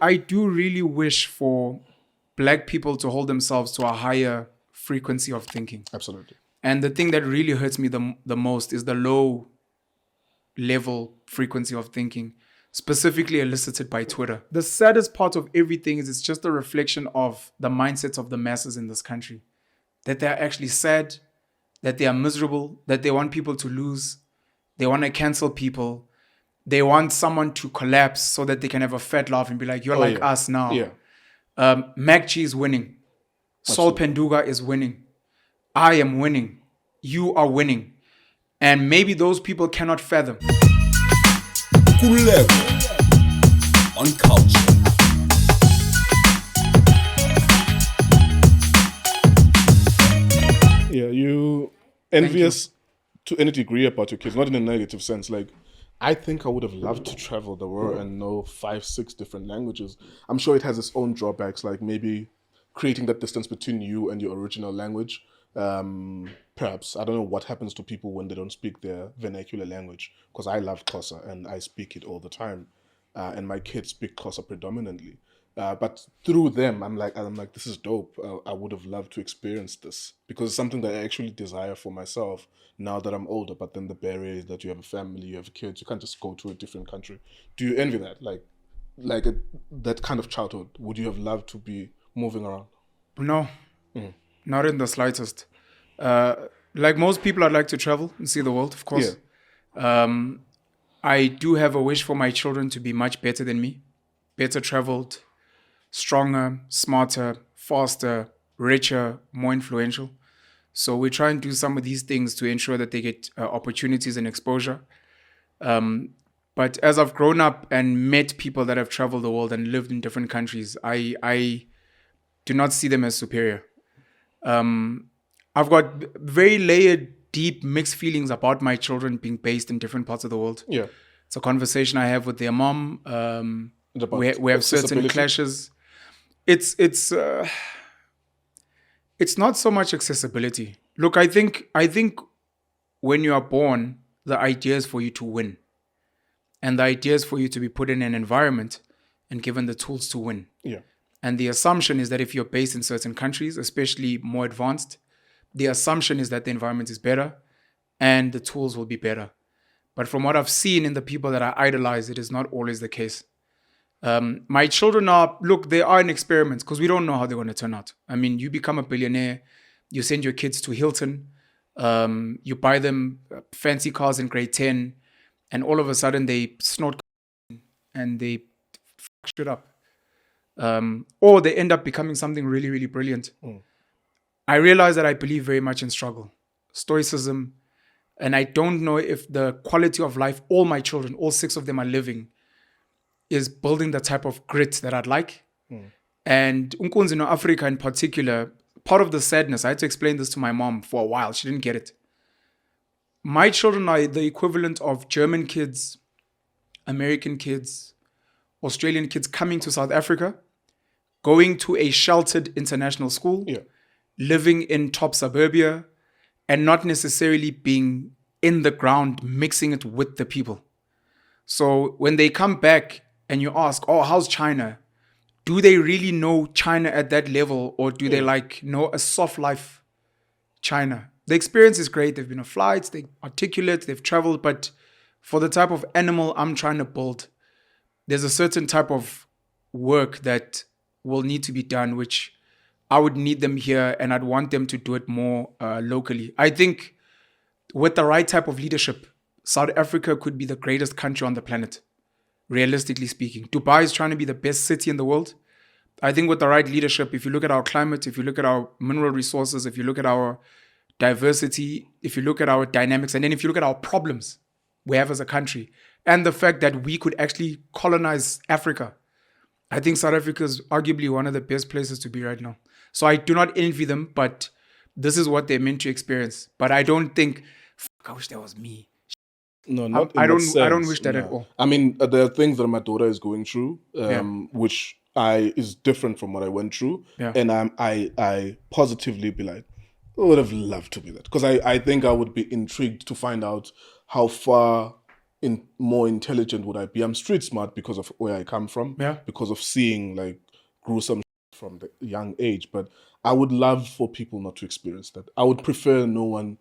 I do really wish for Black people to hold themselves to a higher frequency of thinking. Absolutely. And the thing that really hurts me the most is the low level frequency of thinking, specifically elicited by Twitter. The saddest part of everything is it's just a reflection of the mindsets of the masses in this country. That they're actually sad, that they are miserable, that they want people to lose, they want to cancel people, they want someone to collapse so that they can have a fat laugh and be like, you're like us now. Yeah. Mac G is winning. Sol Penduga is winning. I am winning. You are winning. And maybe those people cannot fathom. Nkululeko on Cultr. Yeah, you envious to any degree about your kids, not in a negative sense. Like, I think I would have loved to travel the world and know 5-6 different languages. I'm sure it has its own drawbacks, like maybe creating that distance between you and your original language. Perhaps, I don't know what happens to people when they don't speak their vernacular language, because I love Xhosa and I speak it all the time. And my kids speak Xhosa predominantly. But through them, I'm like, this is dope. I would have loved to experience this because it's something that I actually desire for myself now that I'm older. But then the barrier is that you have a family, you have kids, you can't just go to a different country. Do you envy that? That kind of childhood? Would you have loved to be moving around? No, not in the slightest. Like most people, I'd like to travel and see the world, of course. Yeah. I do have a wish for my children to be much better than me, better traveled, stronger, smarter, faster, richer, more influential. So we try and do some of these things to ensure that they get opportunities and exposure. But as I've grown up and met people that have traveled the world and lived in different countries, I do not see them as superior. I've got very layered, deep, mixed feelings about my children being based in different parts of the world. Yeah. It's a conversation I have with their mom. We have certain clashes. It's not so much accessibility. Look, I think when you are born, the idea is for you to win. And the idea is for you to be put in an environment and given the tools to win. Yeah. And the assumption is that if you're based in certain countries, especially more advanced, the assumption is that the environment is better and the tools will be better. But from what I've seen in the people that I idolize, it is not always the case. My children they are an experiment because we don't know how they're going to turn out. I mean, you become a billionaire, you send your kids to Hilton, you buy them fancy cars in grade 10, and all of a sudden they snort and they fuck shit up. Or they end up becoming something really, really brilliant. I realize that I believe very much in struggle, stoicism, and I don't know if the quality of life all my children, all 6 of them are living, is building the type of grit that I'd like. And Nkunzi, Africa in particular, part of the sadness, I had to explain this to my mom for a while. She didn't get it. My children are the equivalent of German kids, American kids, Australian kids coming to South Africa, going to a sheltered international school, living in top suburbia, and not necessarily being in the ground, mixing it with the people. So when they come back and you ask, oh, how's China? Do they really know China at that level, or do they know a soft life China? The experience is great. They've been on flights, they're articulate, they've traveled, but for the type of animal I'm trying to build, there's a certain type of work that will need to be done, which I would need them here and I'd want them to do it more locally. I think with the right type of leadership, South Africa could be the greatest country on the planet, realistically speaking. Dubai is trying to be the best city in the world. I think with the right leadership, if you look at our climate, if you look at our mineral resources, if you look at our diversity, if you look at our dynamics, and then if you look at our problems we have as a country, and the fact that we could actually colonize Africa, I think South Africa is arguably one of the best places to be right now. So I do not envy them, but this is what they're meant to experience. But I don't think, I wish that was me. No, not I in don't. that sense. I don't wish that at all. I mean, there are things that my daughter is going through, which is different from what I went through, and I positively be like, I would have loved to be that, because I think I would be intrigued to find out how far more intelligent would I be? I'm street smart because of where I come from, Yeah. because of seeing like gruesome from the young age. But I would love for people not to experience that. I would prefer no one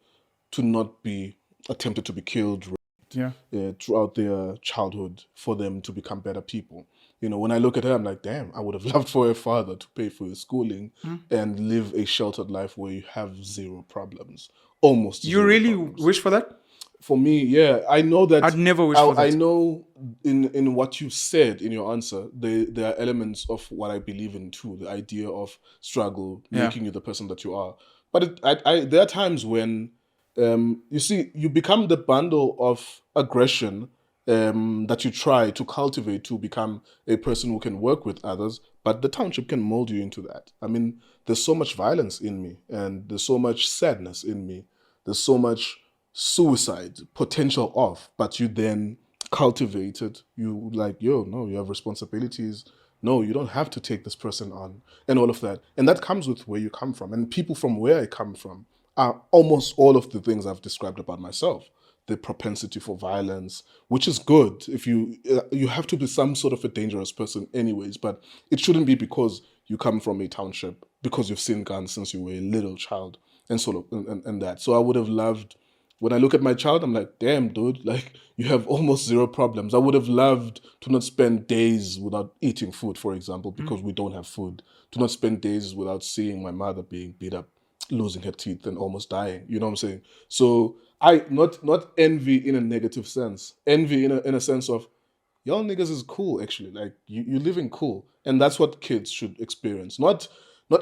to not be attempted to be killed Yeah. throughout their childhood for them to become better people. You know, when I look at her, I'm like, damn, I would have loved for a father to pay for his schooling and live a sheltered life where you have zero problems, almost You zero really problems. wish for that? For me, yeah, I know that. I'd never wish for that. I know in what you said in your answer, there are elements of what I believe in too. The idea of struggle making you the person that you are. But there are times when you see you become the bundle of aggression that you try to cultivate to become a person who can work with others. But the township can mold you into that. I mean, there's so much violence in me, and there's so much sadness in me. There's so much suicide potential of, but you then cultivate it. You like, yo, no, you have responsibilities. No, you don't have to take this person on, and all of that. And that comes with where you come from. And people from where I come from are almost all of the things I've described about myself. The propensity for violence, which is good. If you have to be some sort of a dangerous person, anyways, but it shouldn't be because you come from a township, because you've seen guns since you were a little child, and sort of and that. So I would have loved, when I look at my child, I'm like, damn, dude, like you have almost zero problems. I would have loved to not spend days without eating food, for example, because we don't have food. To not spend days without seeing my mother being beat up, losing her teeth, and almost dying. You know what I'm saying? So I not envy in a negative sense. Envy in a sense of, y'all niggas is cool actually. Like you living cool, and that's what kids should experience. Not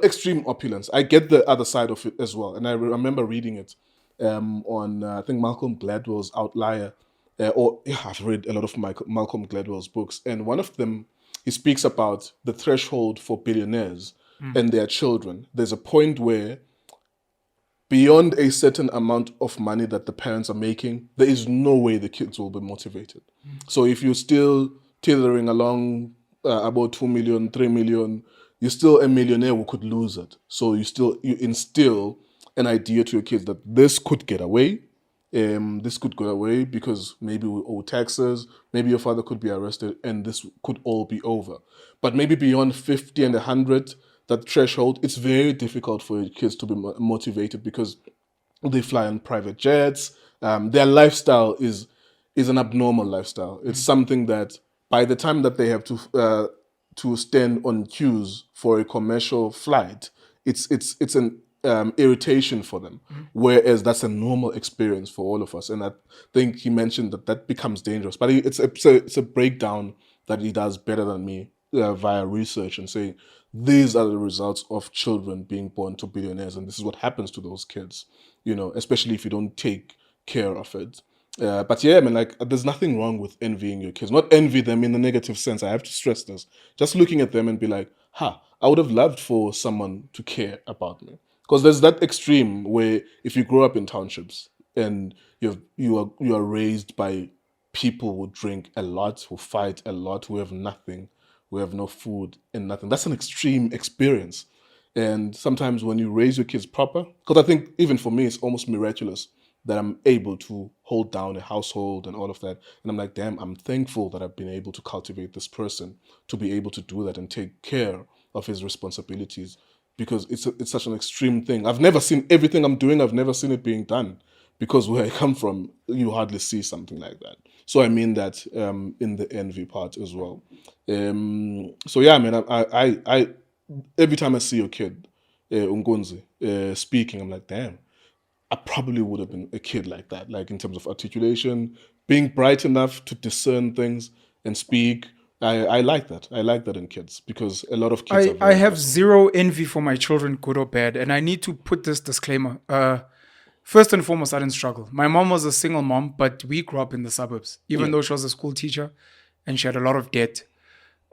extreme opulence. I get the other side of it as well, and I remember reading it on I think Malcolm Gladwell's Outlier, or yeah, I've read a lot of Malcolm Gladwell's books, and one of them he speaks about the threshold for billionaires and their children. There's a point where beyond a certain amount of money that the parents are making, there is no way the kids will be motivated. So if you're still tethering along about 2 million, 3 million, you're still a millionaire who could lose it. So you instill an idea to your kids that this could get away. This could go away because maybe we owe taxes, maybe your father could be arrested, and this could all be over. But maybe beyond 50 and 100, that threshold, it's very difficult for your kids to be motivated because they fly on private jets. Their lifestyle is an abnormal lifestyle. It's something that by the time that they have to stand on queues for a commercial flight, it's an irritation for them. Whereas that's a normal experience for all of us. And I think he mentioned that becomes dangerous. But it's a breakdown that he does better than me via research and saying these are the results of children being born to billionaires, and this is what happens to those kids. You know, especially if you don't take care of it. But yeah, I mean, like, there's nothing wrong with envying your kids. Not envy them in a negative sense. I have to stress this. Just looking at them and be like, I would have loved for someone to care about me. Because there's that extreme where if you grow up in townships and you are raised by people who drink a lot, who fight a lot, who have nothing, who have no food and nothing. That's an extreme experience. And sometimes when you raise your kids proper, because I think even for me, it's almost miraculous that I'm able to hold down a household and all of that. And I'm like, damn, I'm thankful that I've been able to cultivate this person to be able to do that and take care of his responsibilities, because it's such an extreme thing. I've never seen everything I'm doing. I've never seen it being done, because where I come from, you hardly see something like that. So I mean that in the envy part as well. So yeah, man, I every time I see your kid, Ungonzi, speaking, I'm like, damn, I probably would have been a kid like that, like in terms of articulation, being bright enough to discern things and speak. I like that. I like that in kids, because a lot of kids are I very have passive. zero envy for my children, good or bad, and I need to put this disclaimer. First and foremost, I didn't struggle. My mom was a single mom, but we grew up in the suburbs, even though she was a school teacher and she had a lot of debt.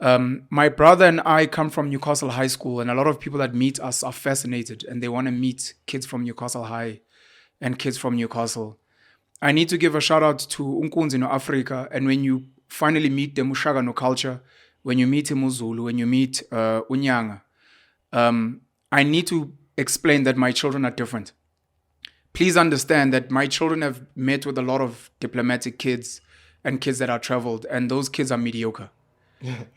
My brother and I come from Newcastle High School, and a lot of people that meet us are fascinated and they want to meet kids from Newcastle High and kids from Newcastle. I need to give a shout out to Unkunzi no Africa, and when you finally meet the Mushaga no culture, when you meet Muzulu, when you meet Unyanga, I need to explain that my children are different. Please understand that my children have met with a lot of diplomatic kids and kids that are traveled, and those kids are mediocre.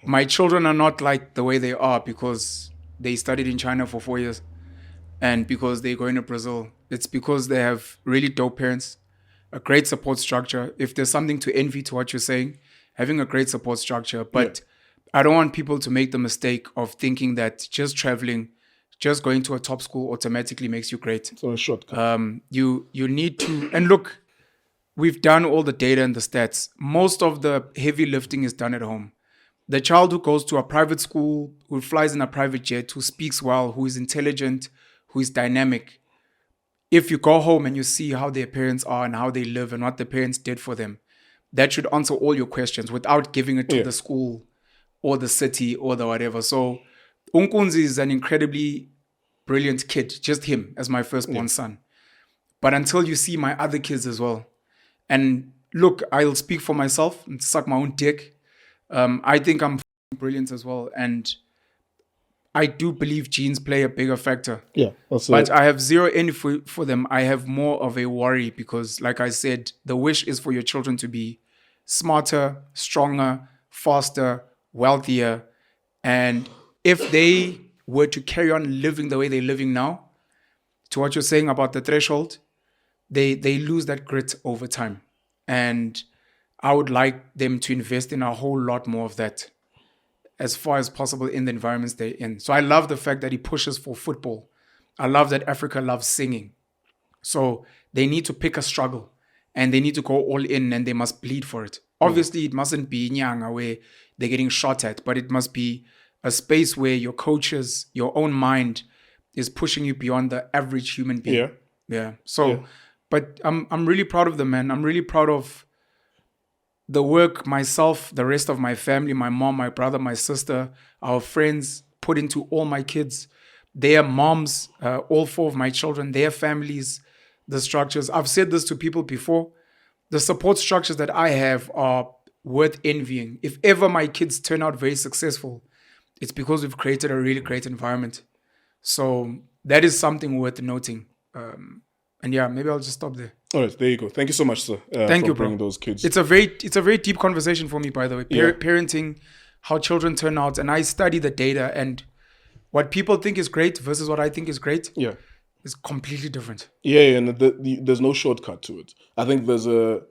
My children are not like the way they are because they studied in China for 4 years and because they're going to Brazil. It's because they have really dope parents, a great support structure. If there's something to envy to what you're saying, having a great support structure. But I don't want people to make the mistake of thinking that just traveling, just going to a top school automatically makes you great. It's not a shortcut. You need to, and look, we've done all the data and the stats. Most of the heavy lifting is done at home. The child who goes to a private school, who flies in a private jet, who speaks well, who is intelligent, who is dynamic, if you go home and you see how their parents are and how they live and what the parents did for them, that should answer all your questions without giving it to the school or the city or the whatever. So Unkunzi is an incredibly brilliant kid, just him as my firstborn son. But until you see my other kids as well, and look, I'll speak for myself and suck my own dick. I think I'm brilliant as well. And I do believe genes play a bigger factor. Yeah. But I have zero envy for them. I have more of a worry because, like I said, the wish is for your children to be smarter, stronger, faster, wealthier. And if they were to carry on living the way they're living now, to what you're saying about the threshold, they lose that grit over time. And I would like them to invest in a whole lot more of that as far as possible in the environments they're in. So I love the fact that he pushes for football. I love that Africa loves singing. So they need to pick a struggle and they need to go all in and they must bleed for it. Obviously, it mustn't be Nyanga where they're getting shot at, but it must be a space where your coaches, your own mind is pushing you beyond the average human being. But I'm really proud of them, man. I'm really proud of the work myself, the rest of my family, my mom, my brother, my sister, our friends put into all my kids, their moms, all 4 of my children, their families, the structures. I've said this to people before. The support structures that I have are worth envying. If ever my kids turn out very successful, it's because we've created a really great environment. So that is something worth noting. And yeah, maybe I'll just stop there. All right, there you go. Thank you so much, sir. Thank you, bro. Bringing those kids. It's a very deep conversation for me, by the way. Parenting, how children turn out, and I study the data, and what people think is great versus what I think is great. Is completely different. And there's no shortcut to it. I think there's a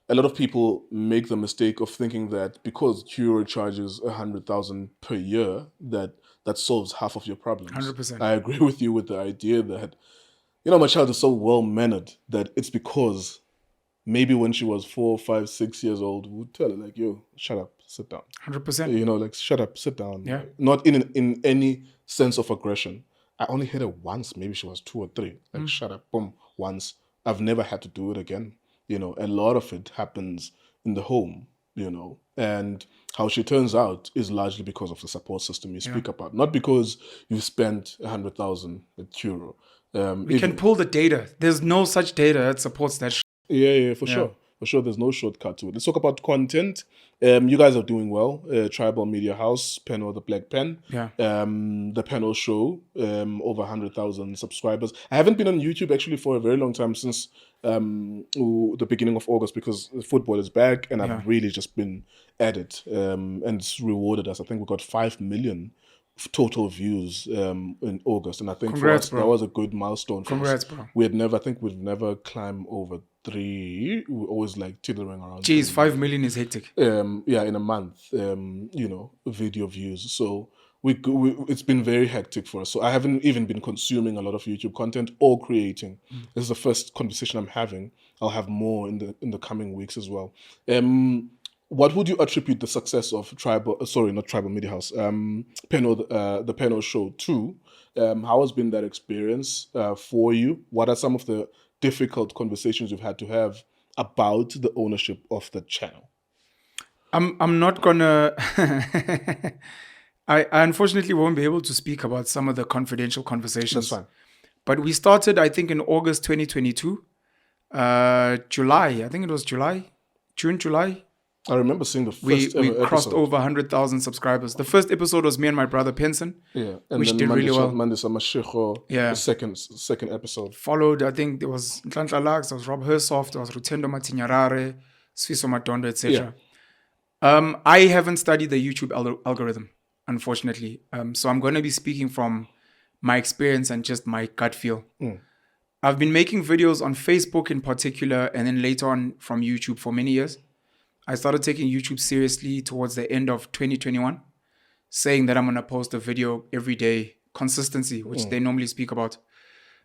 lot of people make the mistake of thinking that because Cultr charges 100,000 per year, that solves half of your problems. 100%. I agree with you with the idea that, my child is so well-mannered that it's because maybe when she was 4, 5, 6 years old, we'd tell her, like, yo, shut up, sit down. 100%. Like, shut up, sit down. Yeah. Not in any sense of aggression. I only hit her once, maybe she was 2 or 3. Like, shut up, boom, once. I've never had to do it again. A lot of it happens in the home, and how she turns out is largely because of the support system you speak about, not because you spent 100,000 at Cultr. We can pull the data. There's no such data that supports that. For sure. For sure, there's no shortcut to it. Let's talk about content. You guys are doing well. Tribal Media House, Penuel the Black Pen. The Penuel Show, over 100,000 subscribers. I haven't been on YouTube actually for a very long time, since the beginning of August, because football is back and I've really just been at it. And it's rewarded us. I think we got 5 million total views in August, and I think for us, that was a good milestone for us. Bro. We've never climbed over 3. We were always like teetering around. Jeez, 5 million is hectic. In a month, video views. So we it's been very hectic for us. So I haven't even been consuming a lot of YouTube content or creating. This is the first conversation I'm having. I'll have more in the coming weeks as well. What would you attribute the success of not Tribal Media House, Penuel, the Penuel Show to? How has been that experience for you? What are some of the difficult conversations you've had to have about the ownership of the channel? I'm not gonna. I unfortunately won't be able to speak about some of the confidential conversations. That's fine. But we started, I think, in August 2022. July, I think it was June, July. I remember seeing the first we ever crossed episode. over 100,000 subscribers. The first episode was me and my brother Penson, and which then did really well. Mandisa Mashiko, Yeah. the second episode. Followed, I think there was Nhlanhla Lux, there was Rob Hersoft, there was Rutendo Matinyarare, Sfiso Matondo, etc. I haven't studied the YouTube algorithm, unfortunately. So I'm going to be speaking from my experience and just my gut feel. I've been making videos on Facebook in particular, and then later on from YouTube for many years. I started taking YouTube seriously towards the end of 2021, saying that I'm going to post a video every day, consistency, which they normally speak about.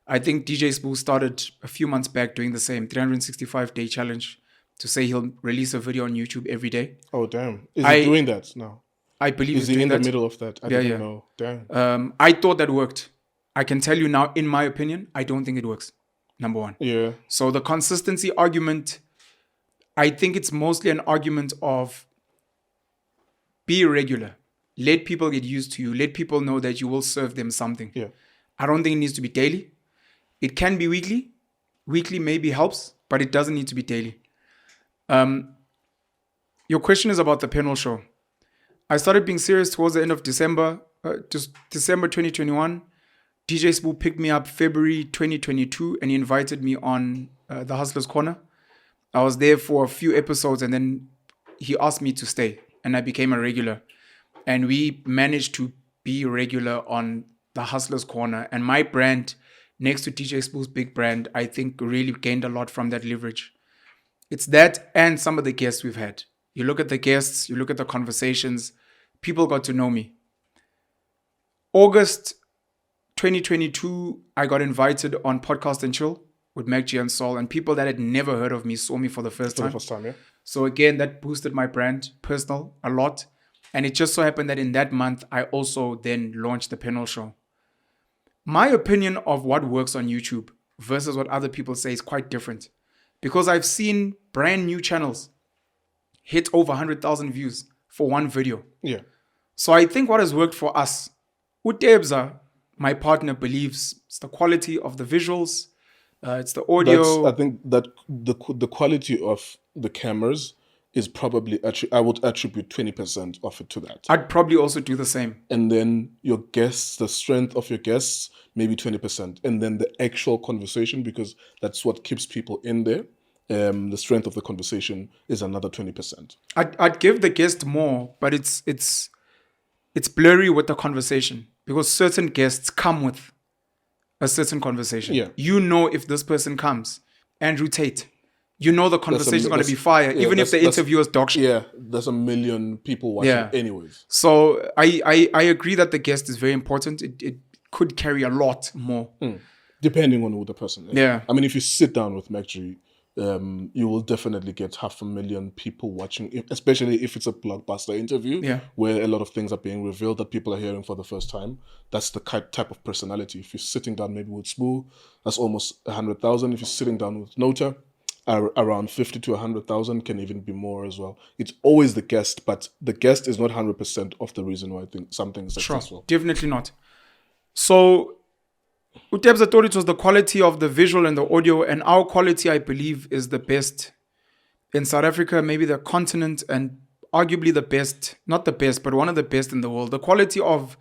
I think DJ Spoo started a few months back doing the same 365-day challenge to say he'll release a video on YouTube every day. Oh, damn. Is he doing that now? I believe Is he's he doing in the that. middle of that? I didn't know. Damn. I thought that worked. I can tell you now, in my opinion, I don't think it works. Number one. Yeah. So the consistency argument, I think it's mostly an argument of be regular. Let people get used to you. Let people know that you will serve them something. Yeah. I don't think it needs to be daily. It can be weekly. Weekly maybe helps, but it doesn't need to be daily. Your question is about the Penuel show. I started being serious towards the end of December 2021. DJ Spoo picked me up February 2022 and he invited me on the Hustler's Corner. I was there for a few episodes and then he asked me to stay and I became a regular. And we managed to be regular on the Hustler's Corner. And my brand, next to DJ Spoo's big brand, I think really gained a lot from that leverage. It's that and some of the guests we've had. You look at the guests, you look at the conversations, people got to know me. August 2022, I got invited on Podcast and Chill with Mac G and Sol, and people that had never heard of me saw me for the first time. Yeah. So again, that boosted my brand personal a lot. And it just so happened that in that month, I also then launched the Penuel show. My opinion of what works on YouTube versus what other people say is quite different. Because I've seen brand new channels hit over 100,000 views for one video. Yeah. So I think what has worked for us, Utebza, my partner, believes it's the quality of the visuals, it's the audio. I think that the quality of the cameras is probably, I would attribute 20% of it to that. I'd probably also do the same. And then your guests, the strength of your guests, maybe 20%. And then the actual conversation, because that's what keeps people in there. The strength of the conversation is another 20%. I'd give the guest more, but it's blurry with the conversation because certain guests come with a certain conversation. Yeah. You know if this person comes, Andrew Tate, you know the conversation is going to be fire, even if the interviewer's dog shit. Yeah, there's a million people watching anyways. So I agree that the guest is very important. It could carry a lot more. Depending on who the person is. Yeah. I mean, if you sit down with MacG, you will definitely get 500,000 people watching, especially if it's a blockbuster interview where a lot of things are being revealed that people are hearing for the first time. That's the type of personality. If you're sitting down maybe with Spoo, that's almost 100,000. If you're sitting down with Nota, around 50 to 100,000, can even be more as well. It's always the guest, but the guest is not 100% of the reason why I think something is successful. Sure, definitely not. So Utebza thought it was the quality of the visual and the audio, and our quality, I believe, is the best in South Africa, maybe the continent, and arguably the best, not the best, but one of the best in the world. The quality of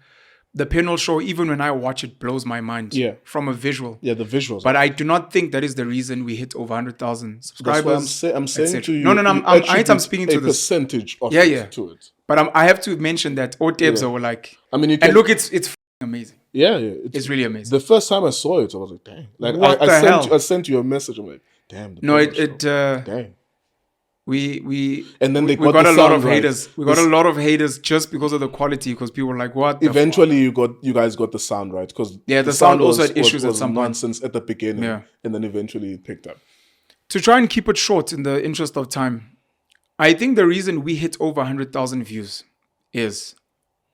the Penuel show, even when I watch it, blows my mind from a visual. Yeah, the visuals. But I do not think that is the reason we hit over 100,000 subscribers. That's why I'm saying to you. No, I'm speaking to this. Percentage of it to it. But I have to mention that Utebza were like, I mean, and look, it's amazing. Yeah. It's really amazing. The first time I saw it, I was like, dang. Like, what I sent you a message. I'm like, damn. Dang. And then they got a lot of right. haters. We got a lot of haters just because of the quality, because people were like, what? Eventually, you guys got the sound right. Because the sound also had issues at some point. Nonsense at the beginning. Yeah. And then eventually it picked up. To try and keep it short in the interest of time, I think the reason we hit over 100,000 views is,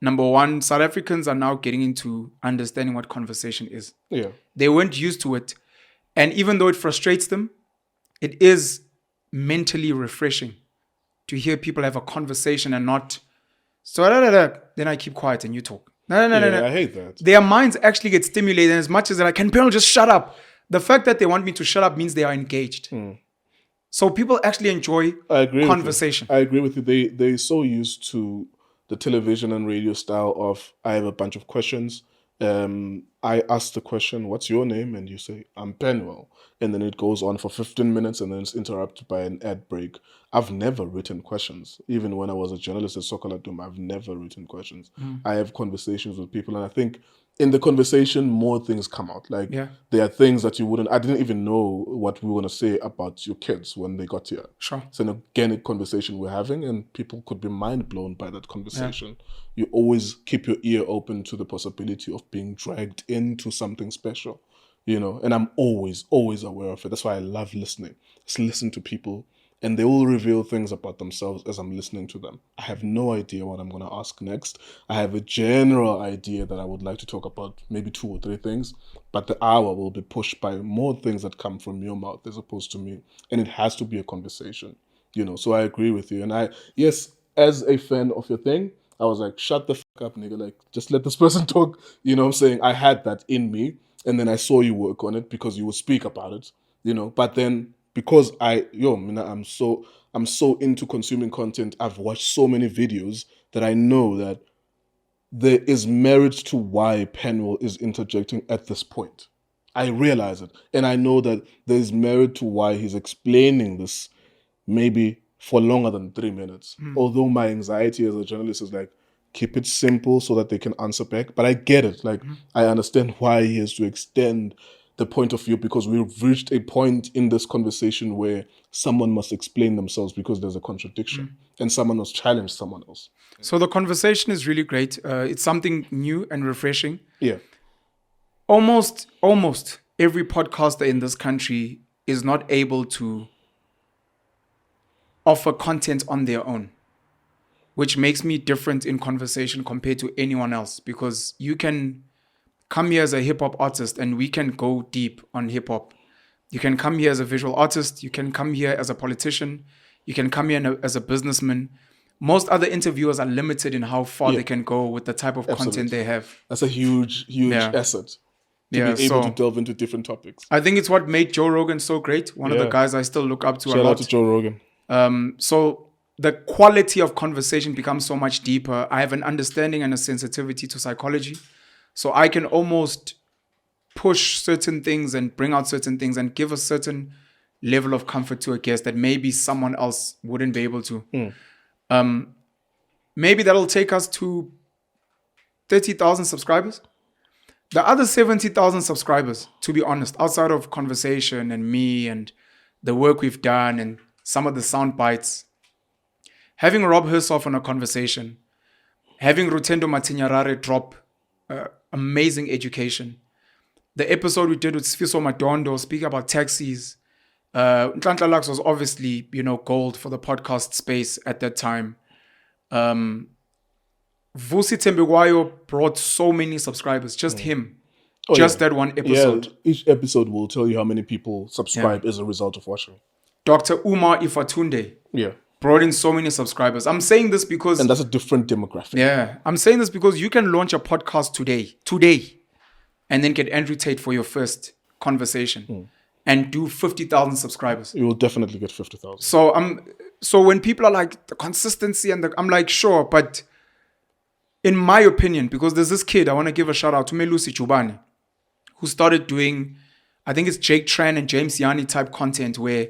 number one, South Africans are now getting into understanding what conversation is. Yeah. They weren't used to it. And even though it frustrates them, it is mentally refreshing to hear people have a conversation and not, then I keep quiet and you talk. No. I hate that. Their minds actually get stimulated, and as much as they're like, can Penuel just shut up? The fact that they want me to shut up means they are engaged. So people actually enjoy conversation. I agree with you. They're so used to the television and radio style of, I have a bunch of questions. I I ask the question, what's your name? And you say, I'm Penuel. And then it goes on for 15 minutes and then it's interrupted by an ad break. I've never written questions. Even when I was a journalist at Sokolatum, I've never written questions. I have conversations with people, and I think in the conversation, more things come out. Like, Yeah. there are things that I didn't even know what we were going to say about your kids when they got here. Sure. It's an organic conversation we're having, and people could be mind blown by that conversation. You always keep your ear open to the possibility of being dragged into something special, and I'm always aware of it. That's why I love listening. Just listen to people, and they will reveal things about themselves as I'm listening to them. I have no idea what I'm going to ask next. I have a general idea that I would like to talk about, maybe 2 or 3 things, but the hour will be pushed by more things that come from your mouth as opposed to me, and it has to be a conversation, so I agree with you. And yes, as a fan of your thing, I was like, shut the fuck up, nigga, like, just let this person talk. What I'm saying? I had that in me, and then I saw you work on it because you would speak about it, but then because I'm so into consuming content, I've watched so many videos that I know that there is merit to why Penuel is interjecting at this point. I realize it, and I know that there's merit to why he's explaining this maybe for longer than 3 minutes. Although my anxiety as a journalist is like, keep it simple so that they can answer back. But I get it. Like, I understand why he has to extend the point of view, because we've reached a point in this conversation where someone must explain themselves because there's a contradiction and someone must challenge someone else. So the conversation is really great. It's something new and refreshing. Yeah. Almost every podcaster in this country is not able to offer content on their own, which makes me different in conversation compared to anyone else, because you can come here as a hip-hop artist and we can go deep on hip-hop. You can come here as a visual artist. You can come here as a politician. You can come here as a businessman. Most other interviewers are limited in how far they can go with the type of content they have. That's a huge asset to be able to delve into different topics. I think it's what made Joe Rogan so great. One of the guys I still look up to a lot. Shout out to Joe Rogan. So the quality of conversation becomes so much deeper. I have an understanding and a sensitivity to psychology. So I can almost push certain things and bring out certain things and give a certain level of comfort to a guest that maybe someone else wouldn't be able to. Maybe that'll take us to 30,000 subscribers. The other 70,000 subscribers, to be honest, outside of conversation and me and the work we've done and some of the sound bites, having Rob Hersoff on a conversation, having Rutendo Matinyarare drop amazing education. The episode we did with Sfiso Madondo speaking about taxis. Nhlanhla Lux was obviously, gold for the podcast space at that time. Vusi Tembegwayo brought so many subscribers, just him. That one episode. Yeah, each episode will tell you how many people subscribe as a result of watching. Dr. Umar Ifatunde brought in so many subscribers. I'm saying this because... And that's a different demographic. Yeah. I'm saying this because you can launch a podcast today, and then get Andrew Tate for your first conversation and do 50,000 subscribers. You will definitely get 50,000. So when people are like, the consistency I'm like, sure, but in my opinion, because there's this kid, I want to give a shout out to Melusi Chubani, who started doing, I think it's Jake Tran and James Yanni type content where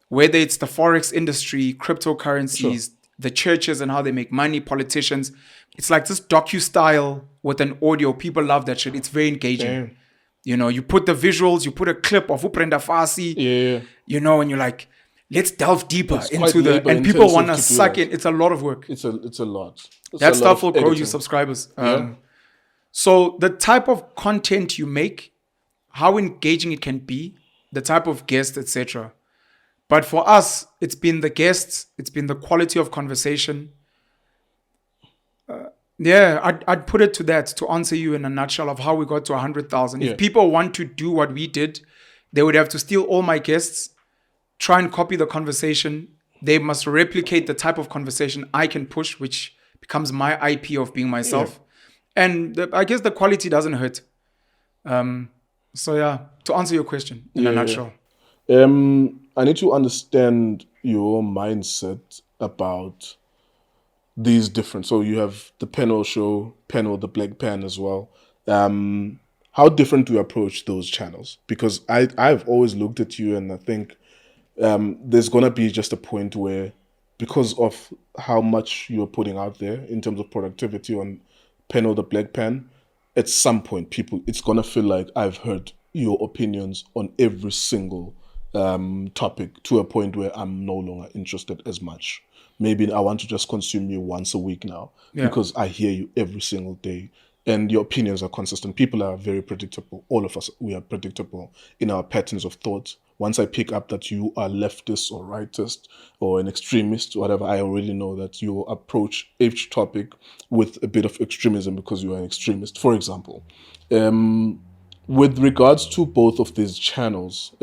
whether it's the Forex industry, cryptocurrencies, the churches and how they make money, politicians. It's like this docu-style with an audio. People love that shit. It's very engaging. Damn. You put the visuals, you put a clip of Uprenda Fasi, and you're like, let's delve deeper into and people want to suck in. It's a lot of work. It's a lot. That stuff will grow you subscribers. So the type of content you make, how engaging it can be, the type of guest, etc. But for us, it's been the guests, it's been the quality of conversation. I'd put it to that, to answer you in a nutshell of how we got to 100,000. If people want to do what we did, they would have to steal all my guests, try and copy the conversation. They must replicate the type of conversation I can push, which becomes my IP of being myself. And I guess the quality doesn't hurt. To answer your question in a nutshell. I need to understand your mindset about these different. So you have the Penuel show, Penuel the Black Pen as well. how different do you approach those channels? Because I've always looked at you and I think there's gonna be just a point where, because of how much you're putting out there in terms of productivity on Penuel the Black Pen, at some point it's gonna feel like I've heard your opinions on every single topic, to a point where I'm no longer interested as much. Maybe I want to just consume you once a week now, because I hear you every single day and your opinions are consistent. People are very predictable. All of us, we are predictable in our patterns of thought. Once I pick up that you are leftist or rightist or an extremist, whatever, I already know that you approach each topic with a bit of extremism because you are an extremist, for example. With regards to both of these channels,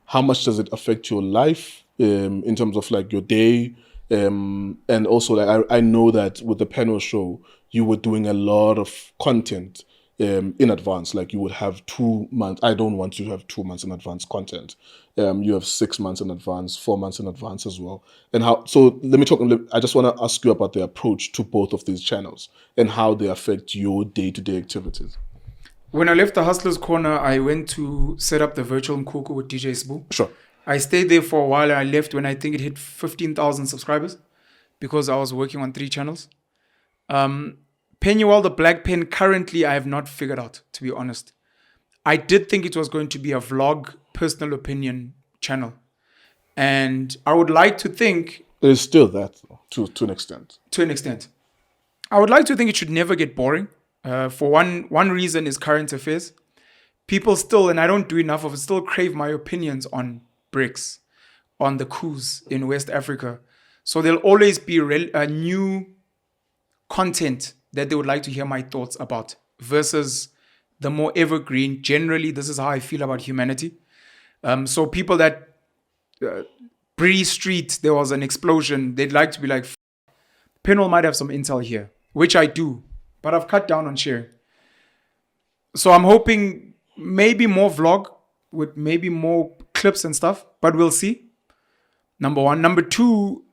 how much does it affect your life in terms of like your day? And also, like I know that with the Penuel show, you were doing a lot of content in advance. Like you would have 2 months. I don't want you to have 2 months in advance content. You have 6 months in advance, 4 months in advance as well. And how? So let me talk. I just want to ask you about the approach to both of these channels and how they affect your day-to-day activities. When I left the Hustlers Corner, I went to set up the virtual Nkululeko with DJ Sbu. Sure. I stayed there for a while and I left when I think it hit 15,000 subscribers because I was working on 3 channels. Penuel the Black Pen, currently I have not figured out, to be honest. I did think it was going to be a vlog, personal opinion channel. And I would like to think... There's still that, to an extent. To an extent. I would like to think it should never get boring. For one reason is current affairs. People still, and I don't do enough of it, still crave my opinions on BRICS, on the coups in West Africa. So there'll always be new content that they would like to hear my thoughts about versus the more evergreen. Generally, this is how I feel about humanity. So people that Bree Street, there was an explosion, they'd like to be like, Penuel might have some intel here, which I do, but I've cut down on sharing. So I'm hoping maybe more vlog with maybe more clips and stuff, but we'll see. Number one. Number two,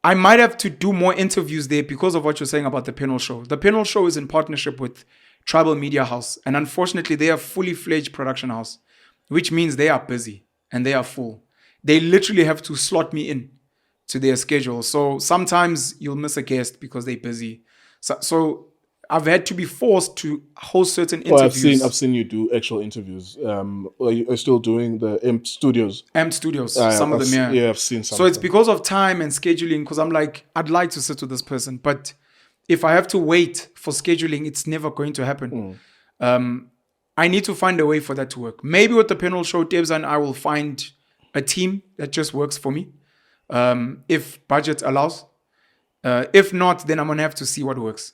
I might have to do more interviews there because of what you're saying about the Penuel show. The Penuel show is in partnership with Tribal Media House, and unfortunately they are fully fledged production house, which means they are busy and they are full. They literally have to slot me in to their schedule. So sometimes you'll miss a guest because they're busy. So I've had to be forced to host certain interviews. I've seen you do actual interviews. Are you still doing the AMP Studios? AMP Studios, some of them, yeah. Yeah, I've seen some. So it's because of time and scheduling, because I'm like, I'd like to sit with this person, but if I have to wait for scheduling, it's never going to happen. I need to find a way for that to work. Maybe with the Penuel show, Debs and I will find a team that just works for me, if budget allows. If not, then I'm going to have to see what works.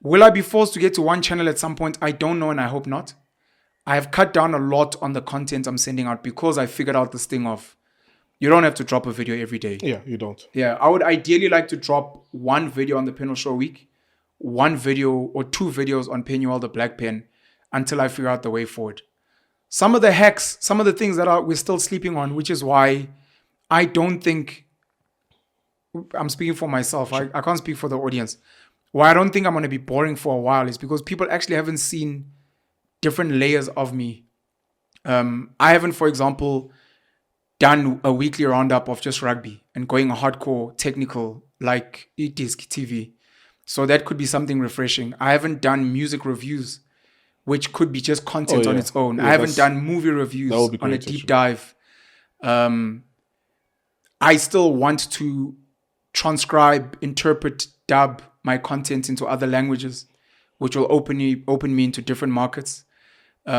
Will I be forced to get to one channel at some point? I don't know, and I hope not. I have cut down a lot on the content I'm sending out because I figured out this thing of you don't have to drop a video every day. Yeah, you don't. Yeah, I would ideally like to drop one video on the Penuel show a week, one video or 2 videos on Penuel the Black Pen until I figure out the way forward. Some of the hacks, some of the things that we're still sleeping on, which is why I don't think, I'm speaking for myself, I can't speak for the audience. Why I don't think I'm going to be boring for a while is because people actually haven't seen different layers of me. I haven't, for example, done a weekly roundup of just rugby and going hardcore technical like eDisc TV. So that could be something refreshing. I haven't done music reviews, which could be just content on its own. I haven't done movie reviews on a deep dive. I still want to transcribe, interpret, dub my content into other languages, which will open me into different markets. I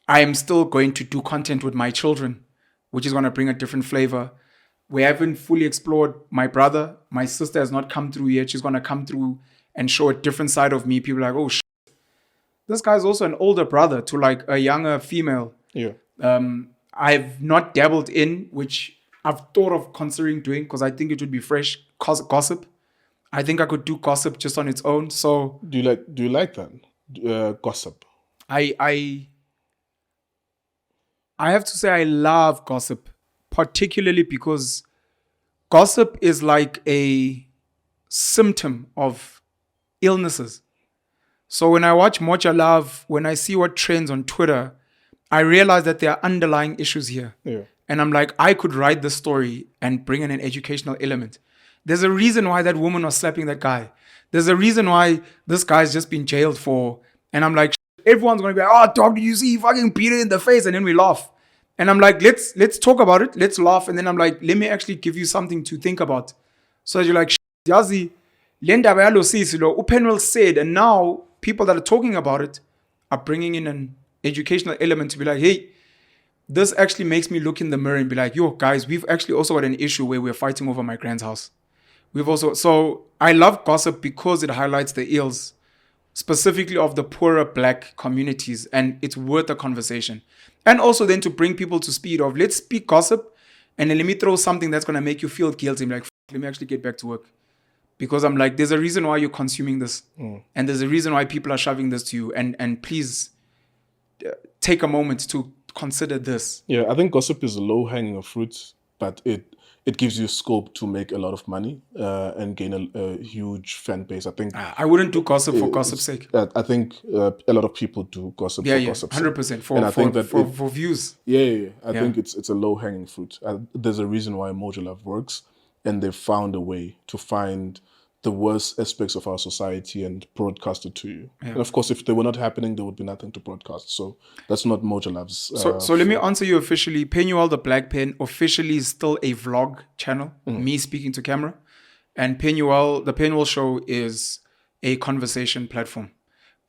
am still going to do content with my children, which is going to bring a different flavor. We haven't fully explored my brother. My sister has not come through yet. She's going to come through and show a different side of me. People are like, oh, this guy's also an older brother to like a younger female. Yeah. I've not dabbled in, which I've thought of considering doing because I think it would be fresh gossip. I think I could do gossip just on its own. So do you like that gossip? I have to say I love gossip, particularly because gossip is like a symptom of illnesses. So when I watch Mocha Love, when I see what trends on Twitter, I realize that there are underlying issues here. Yeah. And I'm like, I could write this story and bring in an educational element. There's a reason why that woman was slapping that guy. There's a reason why this guy's just been jailed for. And I'm like, everyone's gonna be like, oh, dog, did you see fucking Peter in the face? And then we laugh. And I'm like, let's talk about it. Let's laugh. And then I'm like, let me actually give you something to think about. So you're like, Yazi, Lenda Bayalo Sisilo, Penuel said, and now people that are talking about it are bringing in an educational element to be like, hey, this actually makes me look in the mirror and be like, yo, guys, we've actually also got an issue where we're fighting over my grand's house. So I love gossip because it highlights the ills, specifically of the poorer black communities, and it's worth a conversation. And also then to bring people to speed of, let's speak gossip, and then let me throw something that's going to make you feel guilty. I'm like, let me actually get back to work. Because I'm like, there's a reason why you're consuming this. And there's a reason why people are shoving this to you. And please take a moment to consider this. Yeah, I think gossip is a low-hanging fruit, but it gives you scope to make a lot of money and gain a huge fan base. I think I wouldn't do gossip for gossip's sake. I think a lot of people do gossip for gossip's sake. 100% And I think that for views. I think it's a low-hanging fruit. There's a reason why Mojo Love works, and they've found a way to find the worst aspects of our society and broadcast it to you. Yeah. And of course, if they were not happening, there would be nothing to broadcast. So that's not Mojo Love's. So let me answer you officially. Penuel the Black Pen officially is still a vlog channel, me speaking to camera. And the Penuel Show is a conversation platform.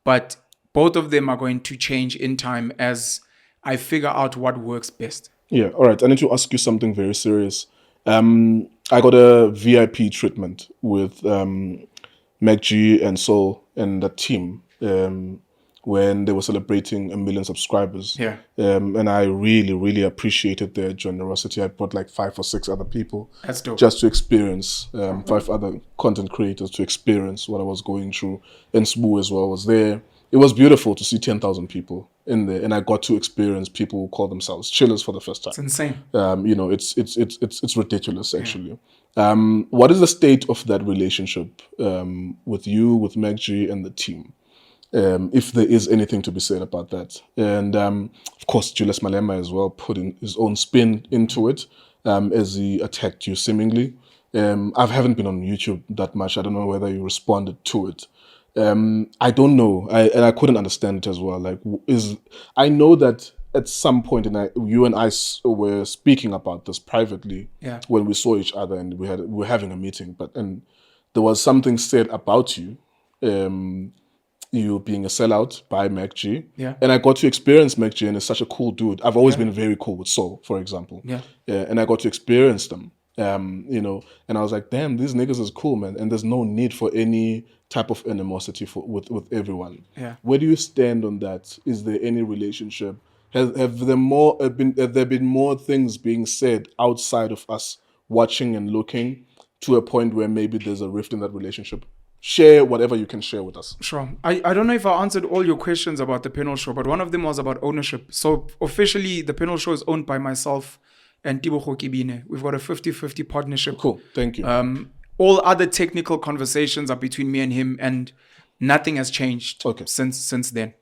But both of them are going to change in time as I figure out what works best. Yeah, all right. I need to ask you something very serious. I got a VIP treatment with Mac G and Soul and the team when they were celebrating 1 million subscribers. Yeah. And I really, really appreciated their generosity. I brought like 5 or 6 other people. That's dope. Just to experience, 5 other content creators to experience what I was going through. And Sbu as well was there. It was beautiful to see 10,000 people in there, and I got to experience people who call themselves chillers for the first time. It's insane. It's ridiculous actually. What is the state of that relationship with you, with Mac G, and the team? If there is anything to be said about that, and of course Julius Malema as well put in his own spin into it as he attacked you seemingly. I haven't been on YouTube that much. I don't know whether you responded to it. I don't know, and I couldn't understand it as well. Like, I know that at some point, you and I were speaking about this privately when we saw each other, and we were having a meeting. And there was something said about you, you being a sellout by Mac G. Yeah. And I got to experience Mac G, and he's such a cool dude. I've always been very cool with Soul, for example. Yeah. And I got to experience them. And I was like, damn, these niggas is cool, man. And there's no need for any type of animosity with everyone. Yeah. Where do you stand on that? Is there any relationship? Have there been more things being said outside of us watching and looking to a point where maybe there's a rift in that relationship? Share whatever you can share with us. Sure. I don't know if I answered all your questions about the Penuel Show, but one of them was about ownership. So officially, the Penuel Show is owned by myself and Tibogo Kibine. We've got a 50-50 partnership. Cool. Thank you. All other technical conversations are between me and him, and nothing has changed since then.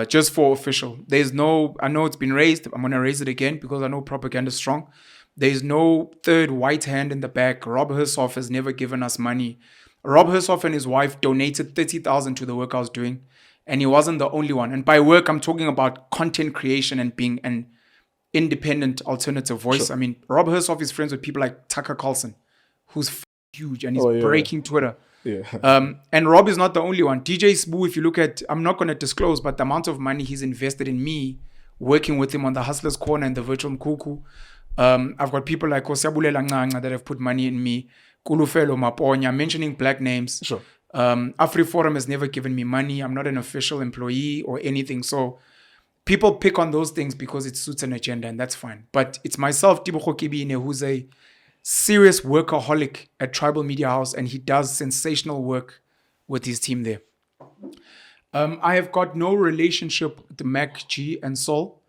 Just for official. I know it's been raised. I'm going to raise it again because I know propaganda is strong. There's no third white hand in the back. Rob Hersoff has never given us money. Rob Hersoff and his wife donated 30,000 to the work I was doing. And he wasn't the only one. And by work, I'm talking about content creation and being an independent alternative voice. Sure. I mean, Rob Hersoff is friends with people like Tucker Carlson, who's huge and he's breaking Twitter. Yeah. And Rob is not the only one. DJ Sbu, if you look at, I'm not going to disclose, but the amount of money he's invested in me, working with him on the Hustlers Corner and the Virtual Mkuku. I've got people like Osiabulela Nganga that have put money in me. Kulufelo Maponya, mentioning black names. Sure. AfriForum has never given me money. I'm not an official employee or anything. So people pick on those things because it suits an agenda, and that's fine. But it's myself, Tibogo Kibine, who's a serious workaholic at Tribal Media House, and he does sensational work with his team there. I have got no relationship with Mac G and Soul,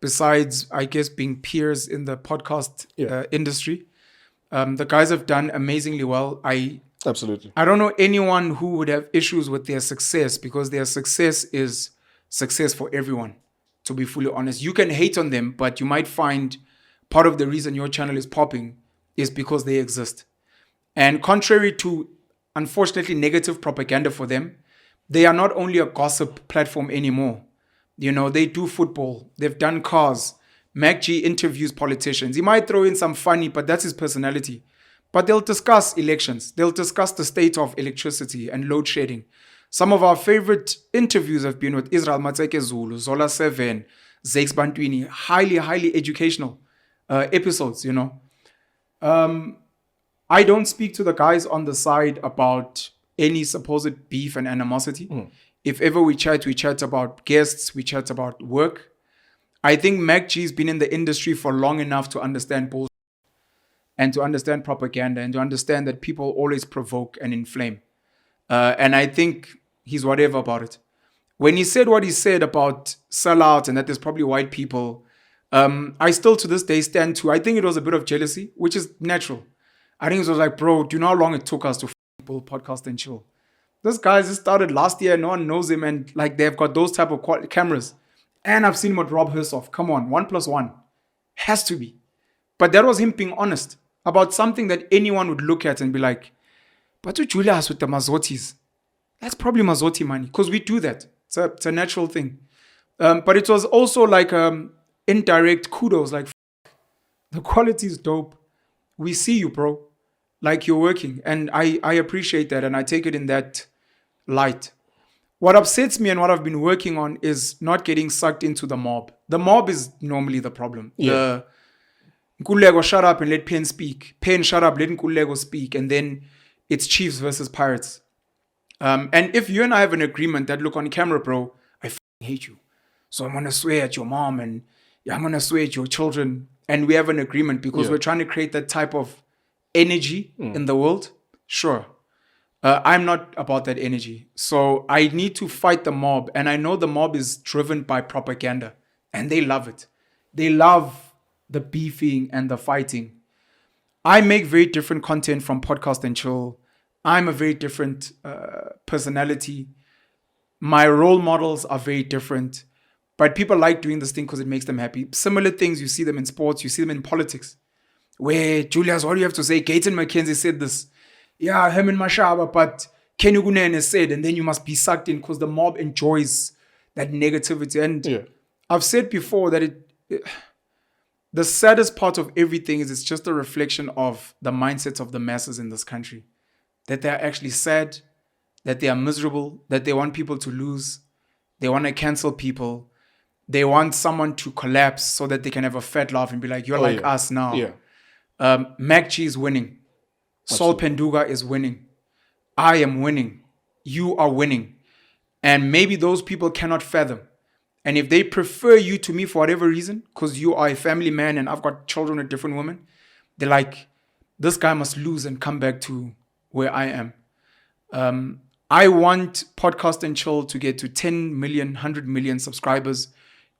besides, I guess, being peers in the podcast industry. The guys have done amazingly well. Absolutely. I don't know anyone who would have issues with their success because their success is success for everyone, to be fully honest. You can hate on them, but you might find part of the reason your channel is popping is because they exist. And contrary to, unfortunately, negative propaganda for them, they are not only a gossip platform anymore. They do football, they've done cars. MacG interviews politicians. He might throw in some funny, but that's his personality. But they'll discuss elections. They'll discuss the state of electricity and load shedding. Some of our favorite interviews have been with Israel Matseke Zulu, Zola 7, Zakes Bantwini. Highly, highly educational episodes, I don't speak to the guys on the side about any supposed beef and animosity. If ever we chat about guests, we chat about work. I think MacG's been in the industry for long enough to understand bullshit and to understand propaganda and to understand that people always provoke and inflame. And I think he's whatever about it. When he said what he said about sellout and that there's probably white people, I still to this day stand to, I think it was a bit of jealousy, which is natural. I think it was like, bro, do you know how long it took us to build Podcast and Chill? This guy just started last year. No one knows him. And like they've got those type of cameras. And I've seen him with Rob Hersoff. Come on, 1+1 has to be. But that was him being honest about something that anyone would look at and be like, but to Julius with the Mazotis, that's probably Mazotti money. Because we do that. It's a natural thing. But it was also like indirect kudos. Like, the quality is dope. We see you, bro. Like, you're working. And I appreciate that. And I take it in that light. What upsets me and what I've been working on is not getting sucked into the mob. The mob is normally the problem. Yeah. Nkululeko, shut up and let Pen speak. Pen, shut up, let Nkululeko speak. And then it's Chiefs versus Pirates. And if you and I have an agreement that, look, on camera, bro, I hate you. So I'm going to swear at your mom and I'm going to swear at your children. And we have an agreement because we're trying to create that type of energy in the world. Sure. I'm not about that energy. So I need to fight the mob. And I know the mob is driven by propaganda. And they love it. They love the beefing and the fighting. I make very different content from Podcast and Chill. I'm a very different personality. My role models are very different. But people like doing this thing because it makes them happy. Similar things, you see them in sports, you see them in politics. Where, Julius, what do you have to say? Gayton McKenzie said this. Yeah, Herman Mashaba, but Kenny Gunene said, and then you must be sucked in because the mob enjoys that negativity. And I've said before that the saddest part of everything is it's just a reflection of the mindsets of the masses in this country. That they're actually sad, that they are miserable, that they want people to lose, they want to cancel people, they want someone to collapse so that they can have a fat laugh and be like, you're us now. MacG is winning. Saul Penduga is winning. I am winning. You are winning. And maybe those people cannot fathom. And if they prefer you to me for whatever reason, because you are a family man and I've got children with different women, they're like, this guy must lose and come back to where I am. I want Podcast and Chill to get to 10 million, 100 million subscribers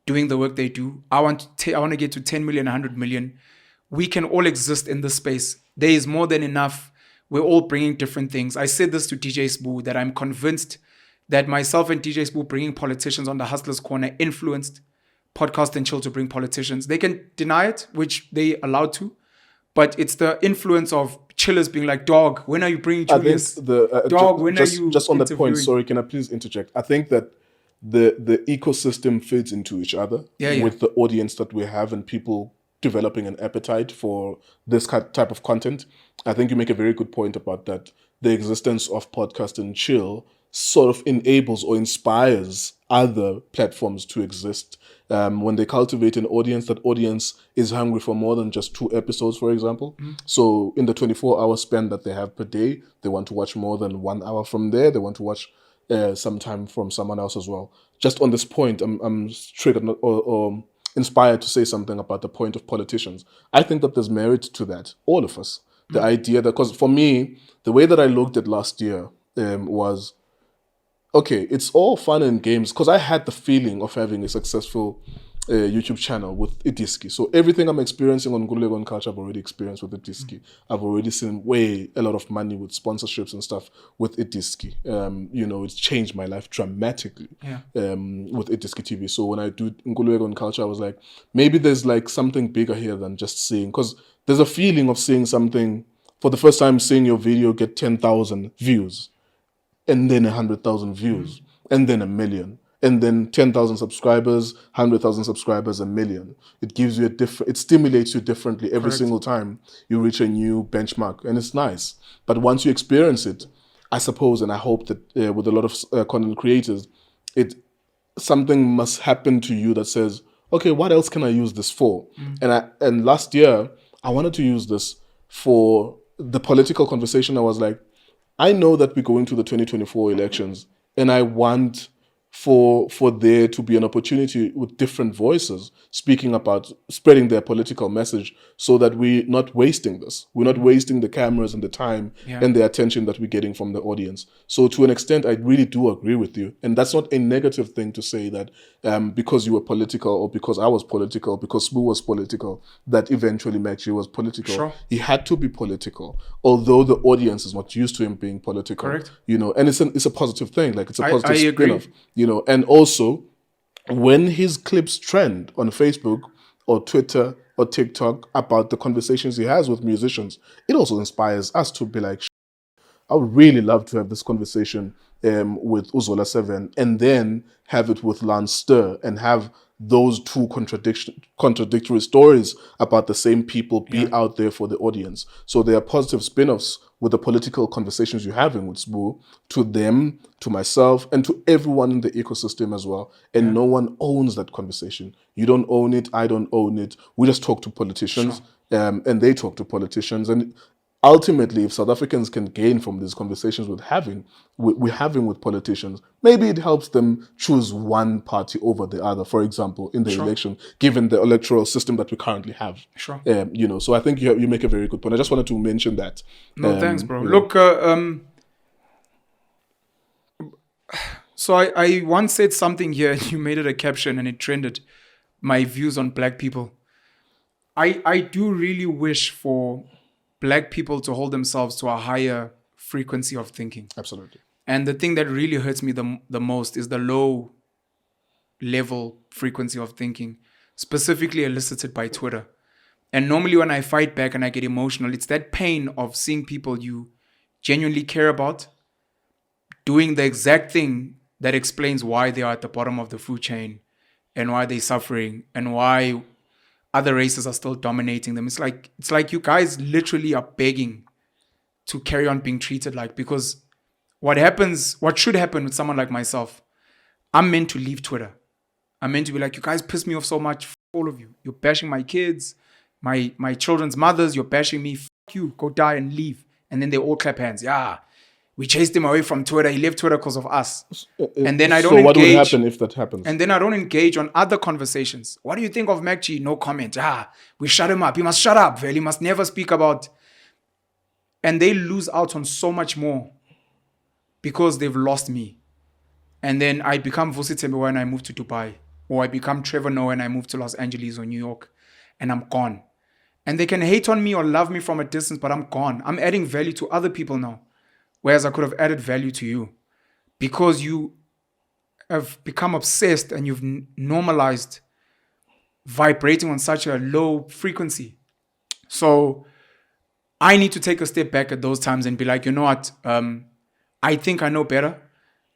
doing the work they do. I want to get to 10 million, 100 million. We can all exist in this space. There is more than enough. We're all bringing different things. I said this to DJ Spoo, that I'm convinced that myself and DJ Spoo bringing politicians on the Hustlers Corner influenced Podcast and Chill to bring politicians. They can deny it, which they allowed to, but it's the influence of chillers being like, dog, when are you bringing Julius? Dog, when are you just on that point, interviewing? sorry, can I please interject? I think that the ecosystem fits into each other with the audience that we have and people developing an appetite for this type of content. I think you make a very good point about that. The existence of Podcast and Chill sort of enables or inspires other platforms to exist. When they cultivate an audience, that audience is hungry for more than just 2 episodes, for example. So in the 24-hour span that they have per day, they want to watch more than 1 hour from there. They want to watch some time from someone else as well. Just on this point, I'm triggered or inspired to say something about the point of politicians. I think that there's merit to that, all of us. The idea that, because for me, the way that I looked at last year was, okay, it's all fun and games, because I had the feeling of having a successful YouTube channel with Idiski. So everything I'm experiencing on Nkululeko and Cultr, I've already experienced with Idiski. I've already seen way a lot of money with sponsorships and stuff with Idiski. It's changed my life dramatically with Idiski TV. So when I do Nkululeko and Cultr, I was like, maybe there's like something bigger here than just seeing, because there's a feeling of seeing something for the first time, seeing your video get 10,000 views, and then 100,000 views, and then 1 million, and then 10,000 subscribers, 100,000 subscribers, 1 million. It gives you it stimulates you differently every single time you reach a new benchmark, and it's nice. But once you experience it, I suppose, and I hope that with a lot of content creators, something must happen to you that says, okay, what else can I use this for? And last year, I wanted to use this for the political conversation. I was like, I know that we're going to the 2024 elections, and I want for there to be an opportunity with different voices speaking about spreading their political message, so that we're not wasting this. We're not wasting the cameras and the time and the attention that we're getting from the audience. So to an extent, I really do agree with you. And that's not a negative thing to say that because you were political, or because I was political, because Smooth was political, that eventually Maggie was political. Sure. He had to be political, although the audience is not used to him being political. Correct. And it's a positive thing. Like, it's a positive I agree. spin-off. And also, when his clips trend on Facebook or Twitter or TikTok about the conversations he has with musicians, it also inspires us to be like, I would really love to have this conversation with Uzola 7, and then have it with Lance Stir, and have those two contradictory stories about the same people be out there for the audience. So there are positive spin-offs with the political conversations you're having with Smooth, to them, to myself, and to everyone in the ecosystem as well. And no one owns that conversation. You don't own it. I don't own it. We just talk to politicians, and they talk to politicians. And ultimately, if South Africans can gain from these conversations we're having with politicians, maybe it helps them choose one party over the other, for example, in the election, given the electoral system that we currently have. Sure. So I think you make a very good point. I just wanted to mention that. No, thanks, bro. Look, so I once said something here, and you made it a caption, and it trended, my views on black people. I do really wish for black people to hold themselves to a higher frequency of thinking. Absolutely. And the thing that really hurts me the most is the low level frequency of thinking, specifically elicited by Twitter. And normally when I fight back and I get emotional, it's that pain of seeing people you genuinely care about doing the exact thing that explains why they are at the bottom of the food chain, and why they're suffering, and why other races are still dominating them. It's like you guys literally are begging to carry on being treated like, because what should happen with someone like myself, I'm meant to leave Twitter. I'm meant to be like, you guys piss me off so much, all of you. You're bashing my kids, my children's mothers, you're bashing me, you, go die and leave. And then they all clap hands. Yeah, we chased him away from Twitter. He left Twitter because of us. And then I don't engage. So what would happen if that happens? And then I don't engage on other conversations. What do you think of MacG? No comment. We shut him up. He must shut up. He must never speak about. And they lose out on so much more because they've lost me. And then I become Vusi Tembe when I move to Dubai. Or I become Trevor Noah and I move to Los Angeles or New York. And I'm gone. And they can hate on me or love me from a distance, but I'm gone. I'm adding value to other people now. Whereas I could have added value to you, because you have become obsessed and you've normalized vibrating on such a low frequency. So I need to take a step back at those times and be like, you know what? I think I know better.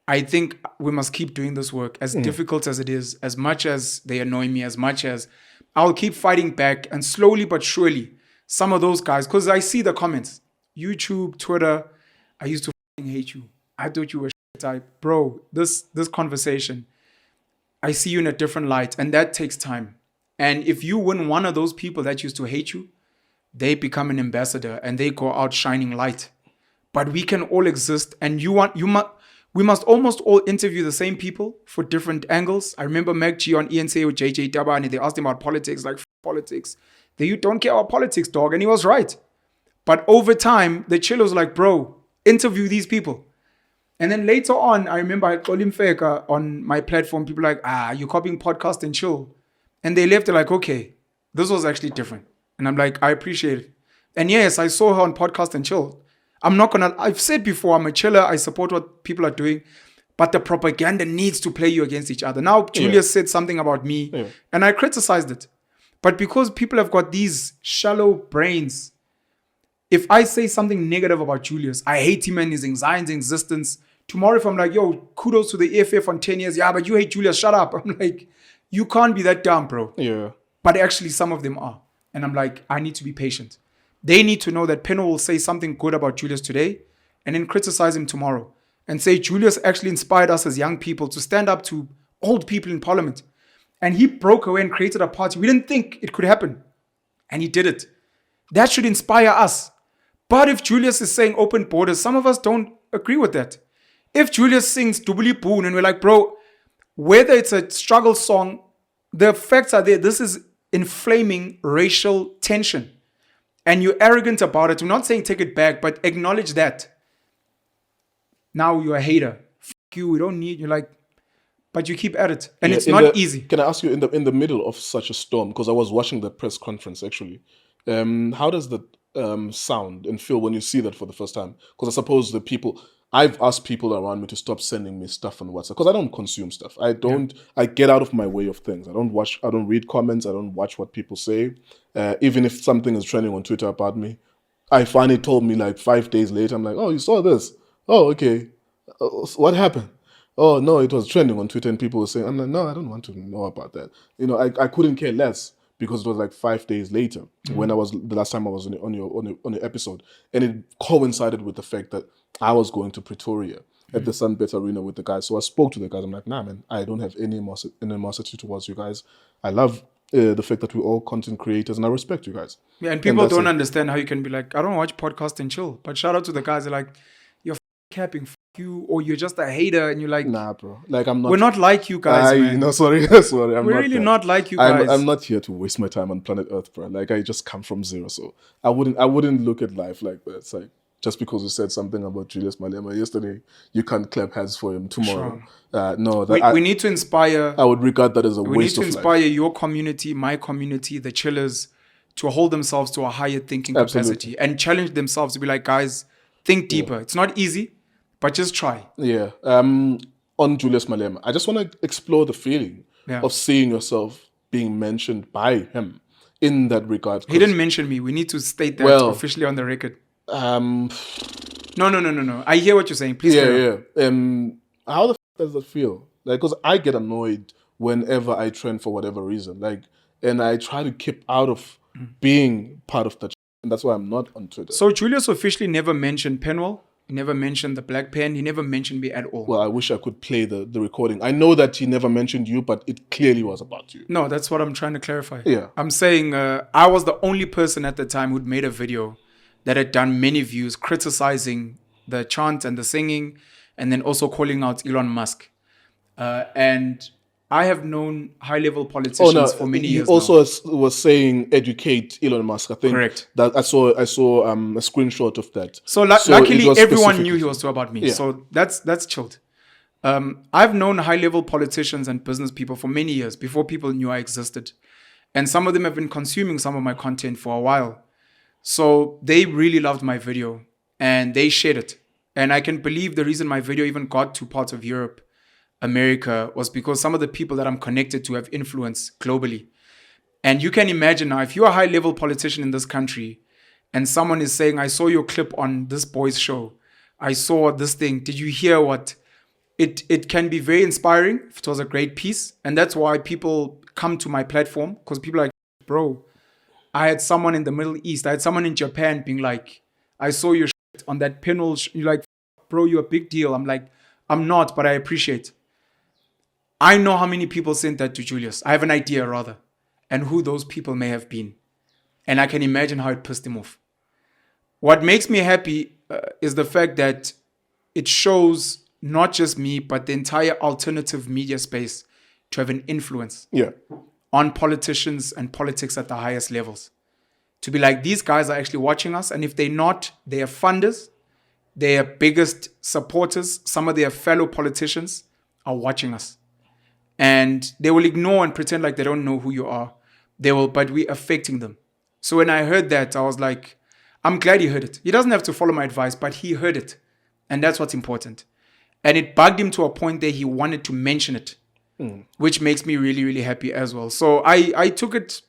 I think we must keep doing this work, as difficult as it is, as much as they annoy me, as much as I'll keep fighting back. And slowly but surely, some of those guys, because I see the comments, YouTube, Twitter, I used to hate you. I thought you were shit type. Bro, this conversation, I see you in a different light, and that takes time. And if you win one of those people that used to hate you, they become an ambassador and they go out shining light. But we can all exist, and we must almost all interview the same people for different angles. I remember MacG on ENC with JJ Tabani, they asked him about politics, like politics. You don't care about politics, dog. And he was right. But over time, the chill was like, bro, interview these people. And then later on, I remember I told him Feka on my platform, people like, you're copying podcast and chill. And they left, they're like, okay, this was actually different. And I'm like, I appreciate it. And yes, I saw her on Podcast and Chill. I've said before, I'm a chiller. I support what people are doing. But the propaganda needs to play you against each other. Now, Julius said something about me, and I criticized it. But because people have got these shallow brains, if I say something negative about Julius, I hate him and his anxiety's existence. Tomorrow, if I'm like, yo, kudos to the EFF on 10 years. Yeah, but you hate Julius. Shut up. I'm like, you can't be that dumb, bro. Yeah. But actually, some of them are. And I'm like, I need to be patient. They need to know that Penuel will say something good about Julius today and then criticize him tomorrow and say Julius actually inspired us as young people to stand up to old people in parliament. And he broke away and created a party. We didn't think it could happen. And he did it. That should inspire us. But if Julius is saying open borders, some of us don't agree with that. If Julius sings Dubuli Boon and we're like, bro, whether it's a struggle song, the facts are there. This is inflaming racial tension. And you're arrogant about it. I'm not saying take it back, but acknowledge that. Now you're a hater. Fuck you. We don't need you. Like, but you keep at it. And it's not easy. Can I ask you, in the middle of such a storm, because I was watching the press conference actually, how does that sound and feel when you see that for the first time? Because I suppose I've asked people around me to stop sending me stuff on WhatsApp because I don't consume stuff. I get out of my way of things. I don't read comments. I don't watch what people say. Even if something is trending on Twitter about me, I finally told me like 5 days later, I'm like, oh, you saw this? Oh, okay. What happened? Oh, no, it was trending on Twitter and people were saying, I'm like, no, I don't want to know about that. You know, I couldn't care less because it was like 5 days later when the last time I was on your episode. And it coincided with the fact that I was going to Pretoria at the Sunbet Arena with the guys. So I spoke to the guys. I'm like, nah, man, I don't have any animosity towards you guys. I love the fact that we're all content creators and I respect you guys. Yeah, and people don't understand how you can be like, I don't watch Podcast and Chill. But shout out to the guys. They're like, you're capping, you, or you're just a hater. And you're like, nah, bro. Like, I'm not. We're not like you guys, man. No, sorry. Sorry. We're really not like you guys. I'm not here to waste my time on planet Earth, bro. Like, I just come from zero. So I wouldn't look at life like that. It's like, just because you said something about Julius Malema yesterday, you can't clap hands for him tomorrow. Sure. No, we need to inspire. I would regard that as a waste of life. We need to inspire your community, my community, the chillers, to hold themselves to a higher thinking capacity and challenge themselves to be like, guys, think deeper. Yeah. It's not easy, but just try. Yeah. On Julius Malema, I just want to explore the feeling of seeing yourself being mentioned by him in that regard. He didn't mention me. We need to state that officially on the record. No. I hear what you're saying. Please. Yeah. How the does that feel? Like, because I get annoyed whenever I trend for whatever reason. Like, and I try to keep out of being part of that, and that's why I'm not on Twitter. So Julius officially never mentioned Penuel. He never mentioned the Black Pen. He never mentioned me at all. Well, I wish I could play the recording. I know that he never mentioned you, but it clearly was about you. No, that's what I'm trying to clarify. Yeah. I'm saying I was the only person at the time who'd made a video that had done many views criticizing the chant and the singing and then also calling out Elon Musk. And I have known high-level politicians for many years now. He also was saying educate Elon Musk, I think. Correct. That I saw a screenshot of that. So luckily everyone knew he was talking about me. Yeah. So that's chilled. I've known high-level politicians and business people for many years before people knew I existed. And some of them have been consuming some of my content for a while. So they really loved my video and they shared it. And I can believe the reason my video even got to parts of Europe, America, was because some of the people that I'm connected to have influence globally. And you can imagine now, if you're a high-level politician in this country and someone is saying, I saw your clip on this boy's show. I saw this thing. Did you hear what? It can be very inspiring if it was a great piece. And that's why people come to my platform, because people are like, bro, I had someone in the Middle East. I had someone in Japan being like, I saw your shit on that Penuel. You're like, bro, you're a big deal. I'm like, I'm not, but I appreciate. I know how many people sent that to Julius. I have an idea, rather, and who those people may have been. And I can imagine how it pissed him off. What makes me happy is the fact that it shows not just me, but the entire alternative media space to have an influence. Yeah. On politicians and politics at the highest levels. To be like, these guys are actually watching us. And if they're not, they are funders, their biggest supporters, some of their fellow politicians are watching us. and they will ignore and pretend like they don't know who you are. But we're affecting them. So when I heard that, I was like, I'm glad he heard it. He doesn't have to follow my advice, but he heard it. And that's what's important. And it bugged him to a point that he wanted to mention it, which makes me really, really happy as well. So I took it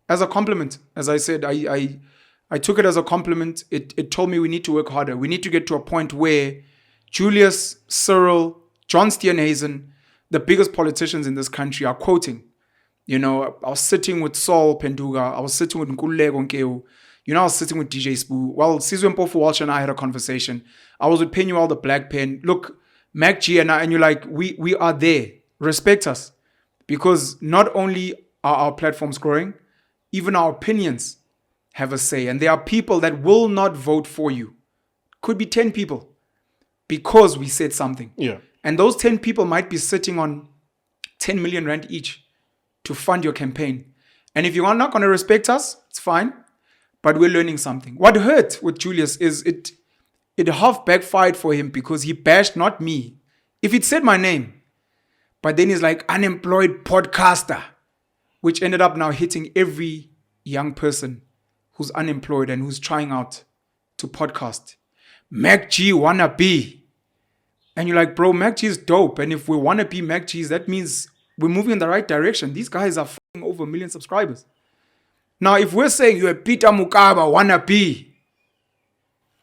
as a compliment. As I said, I took it as a compliment. It told me we need to work harder. We need to get to a point where Julius, Cyril, John Steenhuisen, the biggest politicians in this country are quoting. You know, I was sitting with Saul Penduga. I was sitting with Nkululeko Nkeu. You know, I was sitting with DJ Spoo. Well, Sizwe Mpofu Walsh and I had a conversation. I was with Penuel, the Black Pen. Look, Mac G and I, and you're like, we are there. Respect us. Because not only are our platforms growing, even our opinions have a say. And there are people that will not vote for you. Could be 10 people. Because we said something. Yeah. And those 10 people might be sitting on 10 million rand each to fund your campaign. And if you are not going to respect us, it's fine. But we're learning something. What hurt with Julius is it half backfired for him because he bashed not me. If he'd said my name, but then he's like, unemployed podcaster, which ended up now hitting every young person who's unemployed and who's trying out to podcast. Mac G wanna be. And you're like, bro, Mac G is dope. And if we wanna be Mac G's, that means we're moving in the right direction. These guys are f***ing over 1 million subscribers. Now, if we're saying you're a Peter Mukaba wanna be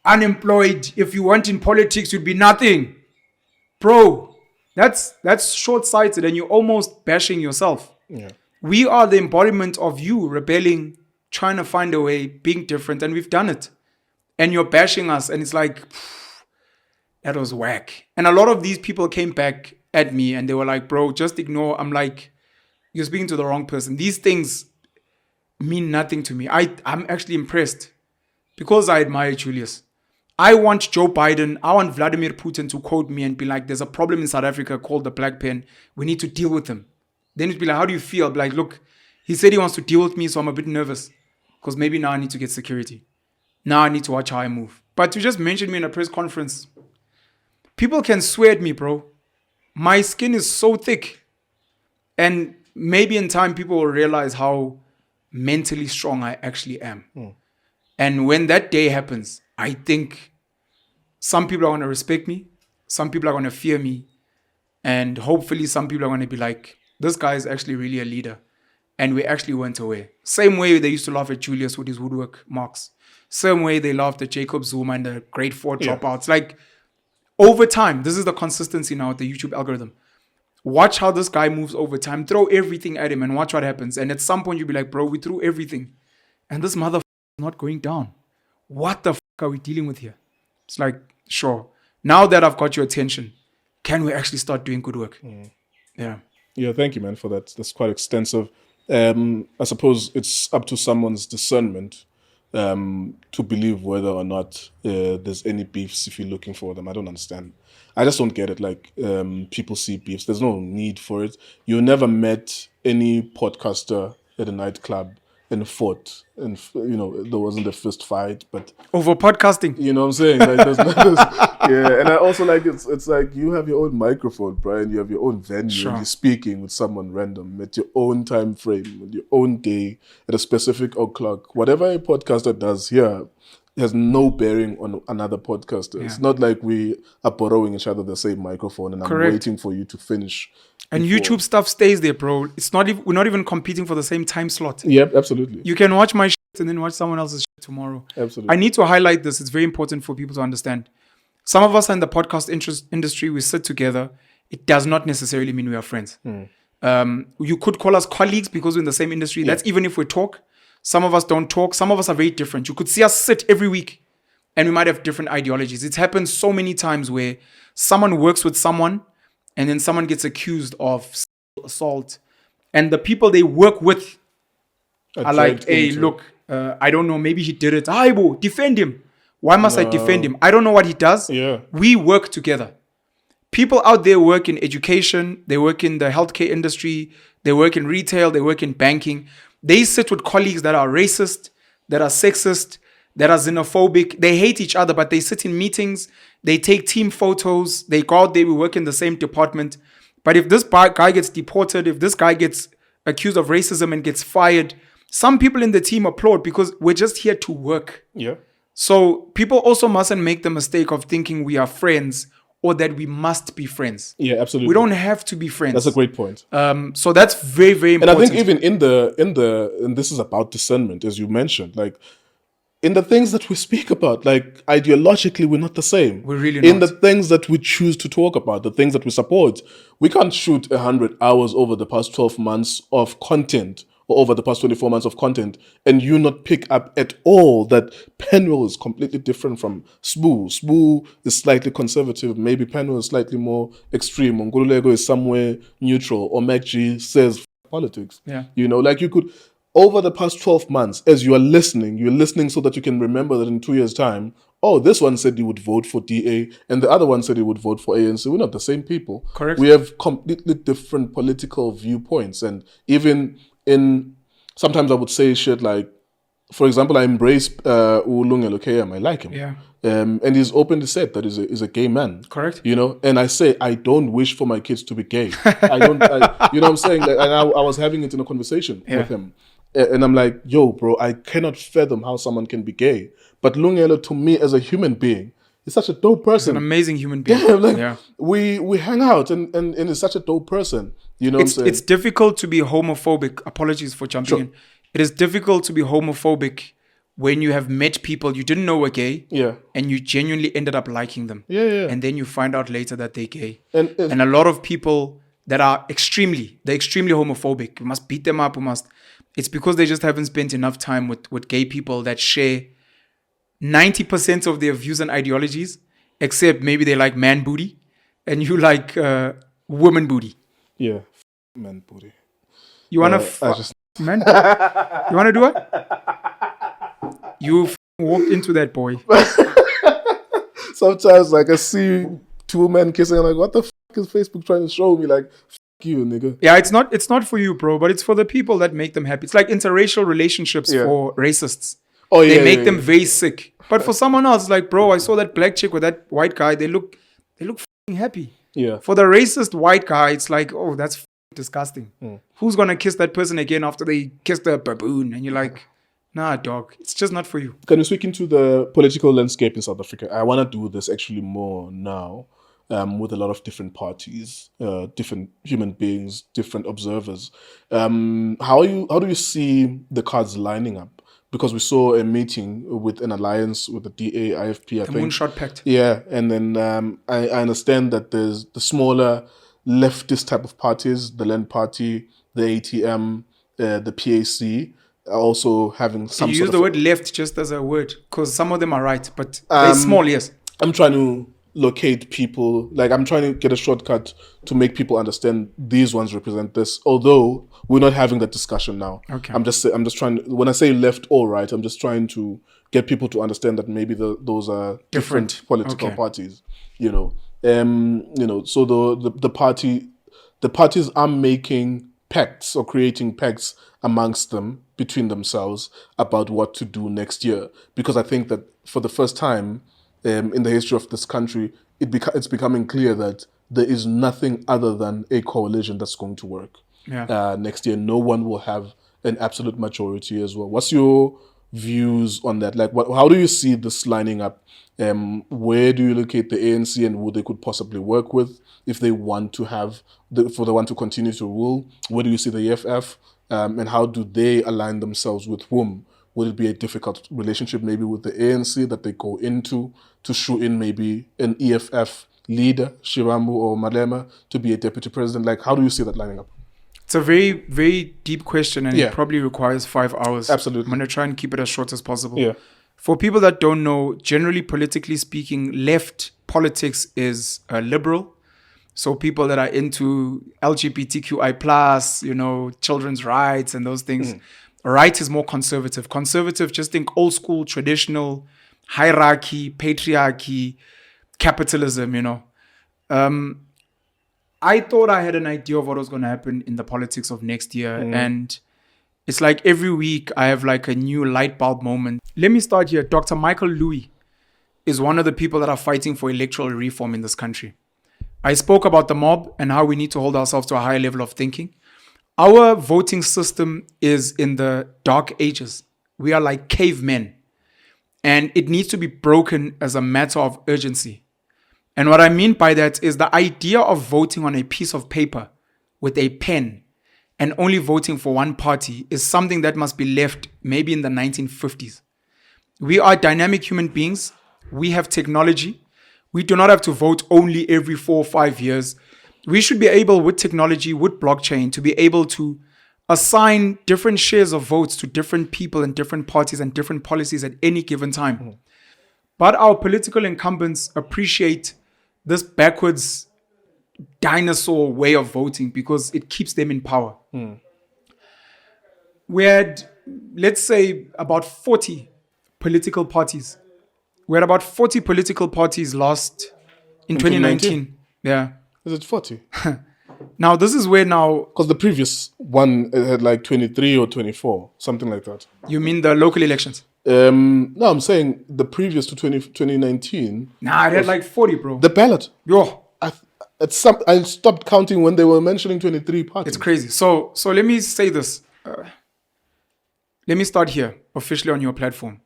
unemployed, if you weren't in politics, you'd be nothing. Bro, that's short-sighted and you're almost bashing yourself. Yeah. We are the embodiment of you rebelling, trying to find a way, being different, and we've done it. And you're bashing us, and it's like, that was whack. And a lot of these people came back at me and they were like, bro, just ignore. I'm like, you're speaking to the wrong person. These things mean nothing to me. I'm actually impressed because I admire Julius. I want Joe Biden, I want Vladimir Putin to quote me and be like, there's a problem in South Africa called the Black Pen. We need to deal with them. Then it'd be like, how do you feel? I'd be like, look, he said he wants to deal with me, so I'm a bit nervous because maybe now I need to get security. Now I need to watch how I move. But to just mention me in a press conference, people can swear at me, bro. My skin is so thick. And maybe in time, people will realize how mentally strong I actually am. And when that day happens, I think some people are going to respect me. Some people are going to fear me. And hopefully some people are going to be like, this guy is actually really a leader. And we actually went away. Same way they used to laugh at Julius with his woodwork marks. Same way they laughed at Jacob Zuma and the grade 4 dropouts. Like, over time, this is the consistency now with the YouTube algorithm. Watch how this guy moves over time. Throw everything at him and watch what happens. And at some point, you'll be like, bro, we threw everything. And this motherfucker is not going down. What the fuck are we dealing with here? It's like, sure. Now that I've got your attention, can we actually start doing good work? Yeah. Yeah, thank you, man, for that. That's quite extensive. I suppose it's up to someone's discernment to believe whether or not there's any beefs if you're looking for them. I don't understand. I just don't get it. Like, people see beefs. There's no need for it. You never met any podcaster at a nightclub and fought. And, you know, there wasn't a fist fight, but... Over podcasting. You know what I'm saying? Like, yeah, and I also like, it's like you have your own microphone, Brian. You have your own venue. Sure. And you're speaking with someone random at your own time frame, with your own day, at a specific o'clock. Whatever a podcaster does here has no bearing on another podcaster. Yeah. It's not like we are borrowing each other the same microphone and Correct. I'm waiting for you to finish. And YouTube stuff stays there, bro. It's not we're not even competing for the same time slot. Yep, absolutely. You can watch my shit and then watch someone else's shit tomorrow. Absolutely. I need to highlight this. It's very important for people to understand. Some of us are in the podcast industry. We sit together. It does not necessarily mean we are friends. You could call us colleagues because we're in the same industry. Yeah. That's even if we talk. Some of us don't talk. Some of us are very different. You could see us sit every week and we might have different ideologies. It's happened so many times where someone works with someone and then someone gets accused of assault. And the people they work with are like, hey, look, I don't know. Maybe he did it. Aibo, defend him. Why must I defend him? I don't know what he does. Yeah. We work together. People out there work in education. They work in the healthcare industry. They work in retail. They work in banking. They sit with colleagues that are racist, that are sexist, that are xenophobic. They hate each other, but they sit in meetings. They take team photos. They go out there. We work in the same department. But if this guy gets deported, if this guy gets accused of racism and gets fired, some people in the team applaud because we're just here to work. Yeah. So people also mustn't make the mistake of thinking we are friends or that we must be friends. Yeah, absolutely. We don't have to be friends. That's a great point. So that's very, very And important. I think even and this is about discernment, as you mentioned, like in the things that we speak about, like ideologically, we're not the same. We're really in not. the things that we choose to talk about, the things that we support. We can't shoot 100 hours over the past 12 months of content or over the past 24 months of content and you not pick up at all that Penuel is completely different from Sbu. Sbu is slightly conservative. Maybe Penuel is slightly more extreme. Nkululeko is somewhere neutral. Or MacG says politics. Yeah. You know, like you could, over the past 12 months, as you're listening so that you can remember that in 2 years' time, oh, this one said he would vote for DA, and the other one said he would vote for ANC. We're not the same people. Correct. We have completely different political viewpoints. And even in, sometimes I would say shit like, for example, I embrace Ulungelo KM. I like him. Yeah. And he's openly said that he's a gay man. Correct. You know, and I say, I don't wish for my kids to be gay. You know what I'm saying? Like, and I was having it in a conversation with him. And I'm like, yo, bro, I cannot fathom how someone can be gay. But Lungelo, to me, as a human being, is such a dope person. An amazing human being. Yeah, like we hang out and he's such a dope person. You know what I'm saying? It's difficult to be homophobic. Apologies for jumping in. It is difficult to be homophobic when you have met people you didn't know were gay. Yeah. And you genuinely ended up liking them. Yeah. And then you find out later that they're gay. And a lot of people that are extremely homophobic. We must beat them up. It's because they just haven't spent enough time with gay people that share 90% of their views and ideologies, except maybe they like man booty and you like woman booty. Yeah. Man booty. You wanna man? You wanna do it? You walked into that, boy. Sometimes like I see two men kissing and I'm like, what the fuck is Facebook trying to show me? Like, you, nigga. Yeah, it's not for you, bro, but it's for the people that make them happy. It's like interracial relationships for racists. Oh, they make them very sick. But for someone else, like, bro, I saw that black chick with that white guy. They look fucking happy. Yeah. For the racist white guy, it's like, oh, that's disgusting. Who's gonna kiss that person again after they kissed a baboon? And you're like, nah, dog, it's just not for you. Can we speak into the political landscape in South Africa? I want to do this actually more now. With a lot of different parties, different human beings, different observers. How do you see the cards lining up? Because we saw a meeting with an alliance with the DA, IFP, I think. Moonshot Pact. Yeah, and then I understand that there's the smaller leftist type of parties, the Land Party, the ATM, the PAC, are also having some You sort use of... the word left just as a word, because some of them are right, but they're small, yes. I'm trying to locate people, like I'm trying to get a shortcut to make people understand these ones represent this, although we're not having that discussion now. Okay. I'm just trying, when I say left or right, I'm just trying to get people to understand that maybe those are different political parties, you know. So the parties are making pacts or creating pacts amongst them, between themselves, about what to do next year, because I think that for the first time in the history of this country, it's becoming clear that there is nothing other than a coalition that's going to work. Next year. No one will have an absolute majority as well. What's your views on that? Like, how do you see this lining up? Where do you locate the ANC and who they could possibly work with if they want to want to continue to rule? Where do you see the EFF? And how do they align themselves with whom? Would it be a difficult relationship maybe with the ANC that they go into to shoe in maybe an EFF leader, Shivambu or Malema, to be a deputy president? Like, how do you see that lining up? It's a very, very deep question, and it probably requires 5 hours. Absolutely. I'm going to try and keep it as short as possible. Yeah. For people that don't know, generally, politically speaking, left politics is liberal. So people that are into LGBTQI+, children's rights and those things. Right is more conservative. Conservative, just think old school, traditional, hierarchy, patriarchy, capitalism, I thought I had an idea of what was going to happen in the politics of next year. And it's like every week I have like a new light bulb moment. Let me start here. Dr. Michael Louis is one of the people that are fighting for electoral reform in this country. I spoke about the mob and how we need to hold ourselves to a higher level of thinking. Our voting system is in the dark ages. We are like cavemen. And it needs to be broken as a matter of urgency. And what I mean by that is the idea of voting on a piece of paper with a pen and only voting for one party is something that must be left maybe in the 1950s. We are dynamic human beings. We have technology. We do not have to vote only every 4 or 5 years. We should be able, with technology, with blockchain, to be able to assign different shares of votes to different people and different parties and different policies at any given time. But our political incumbents appreciate this backwards dinosaur way of voting because it keeps them in power. We had, let's say, about 40 political parties. We had about 40 political parties lost in 2019. Yeah. Is it 40? Now, this is where now... Because the previous one had like 23 or 24, something like that. You mean the local elections? No, I'm saying the previous to 2019. Nah, it had like 40, bro. The ballot. Yo. I stopped counting when they were mentioning 23 parties. It's crazy. So let me say this. Let me start here, officially on your platform.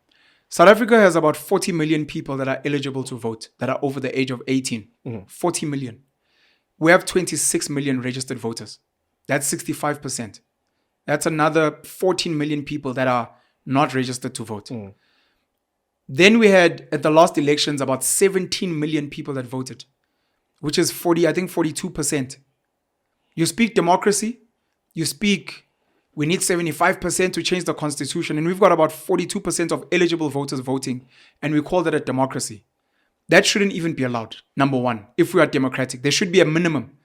South Africa has about 40 million people that are eligible to vote, that are over the age of 18. 40 million. We have 26 million registered voters. That's 65%. That's another 14 million people that are not registered to vote. Then we had, at the last elections, about 17 million people that voted, which is 42%. You speak democracy, you speak, we need 75% to change the constitution, and we've got about 42% of eligible voters voting, and we call that a democracy. That shouldn't even be allowed, number one, if we are democratic. There should be a minimum,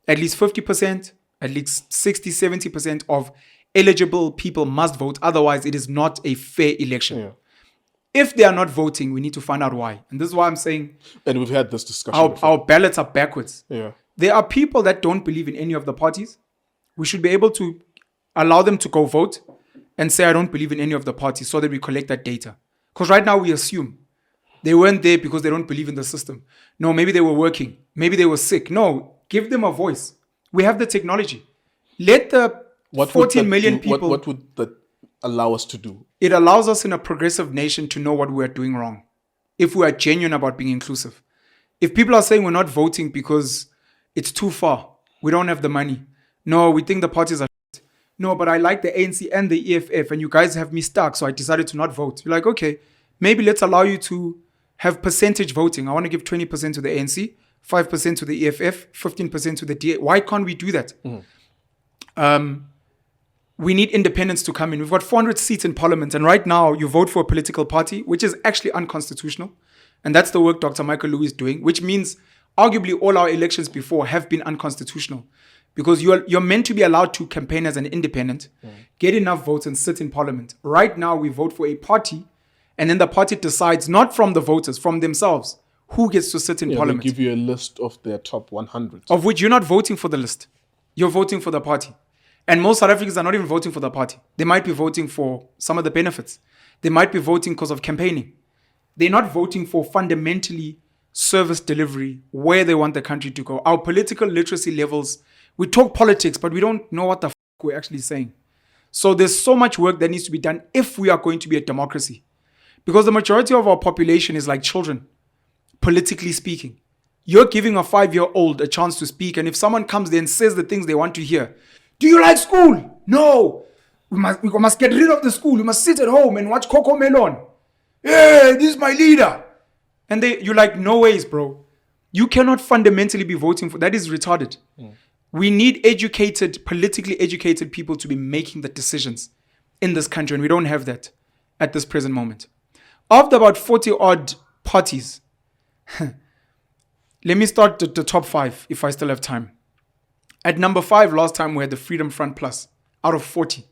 at least 50%, at least 60, 70% of eligible people must vote. Otherwise, it is not a fair election. Yeah. If they are not voting, we need to find out why. And this is why I'm saying... And we've had this discussion before. Our ballots are backwards. Yeah. There are people that don't believe in any of the parties. We should be able to allow them to go vote and say, I don't believe in any of the parties, so that we collect that data. Because right now we assume they weren't there because they don't believe in the system. No, maybe they were working. Maybe they were sick. No, give them a voice. We have the technology. Let the 14 million people... What would that allow us to do? It allows us in a progressive nation to know what we are doing wrong. If we are genuine about being inclusive. If people are saying we're not voting because it's too far, we don't have the money. No, we think the parties are shit. No, but I like the ANC and the EFF and you guys have me stuck, so I decided to not vote. You're like, okay, maybe let's allow you to have percentage voting. I want to give 20% to the ANC, 5% to the EFF, 15% to the DA. Why can't we do that? We need independence to come in. We've got 400 seats in parliament. And right now, you vote for a political party, which is actually unconstitutional. And that's the work Dr. Michael Lewis is doing, which means arguably all our elections before have been unconstitutional. Because you're meant to be allowed to campaign as an independent, get enough votes and sit in parliament. Right now, we vote for a party, and then the party decides, not from the voters, from themselves, who gets to sit in parliament. They give you a list of their top 100. Of which you're not voting for the list. You're voting for the party. And most South Africans are not even voting for the party. They might be voting for some of the benefits. They might be voting because of campaigning. They're not voting for fundamentally service delivery, where they want the country to go. Our political literacy levels, we talk politics, but we don't know what the we're actually saying. So there's so much work that needs to be done if we are going to be a democracy. Because the majority of our population is like children, politically speaking. You're giving a 5-year-old a chance to speak, and if someone comes there and says the things they want to hear, do you like school? No. We must get rid of the school. We must sit at home and watch Coco Melon. Hey, this is my leader. And you're like, no ways, bro. You cannot fundamentally be voting for... That is retarded. We need educated, politically educated people to be making the decisions in this country. And we don't have that at this present moment. Of the about 40-odd parties, let me start the top 5 if I still have time. At number 5, last time we had the Freedom Front Plus out of 40.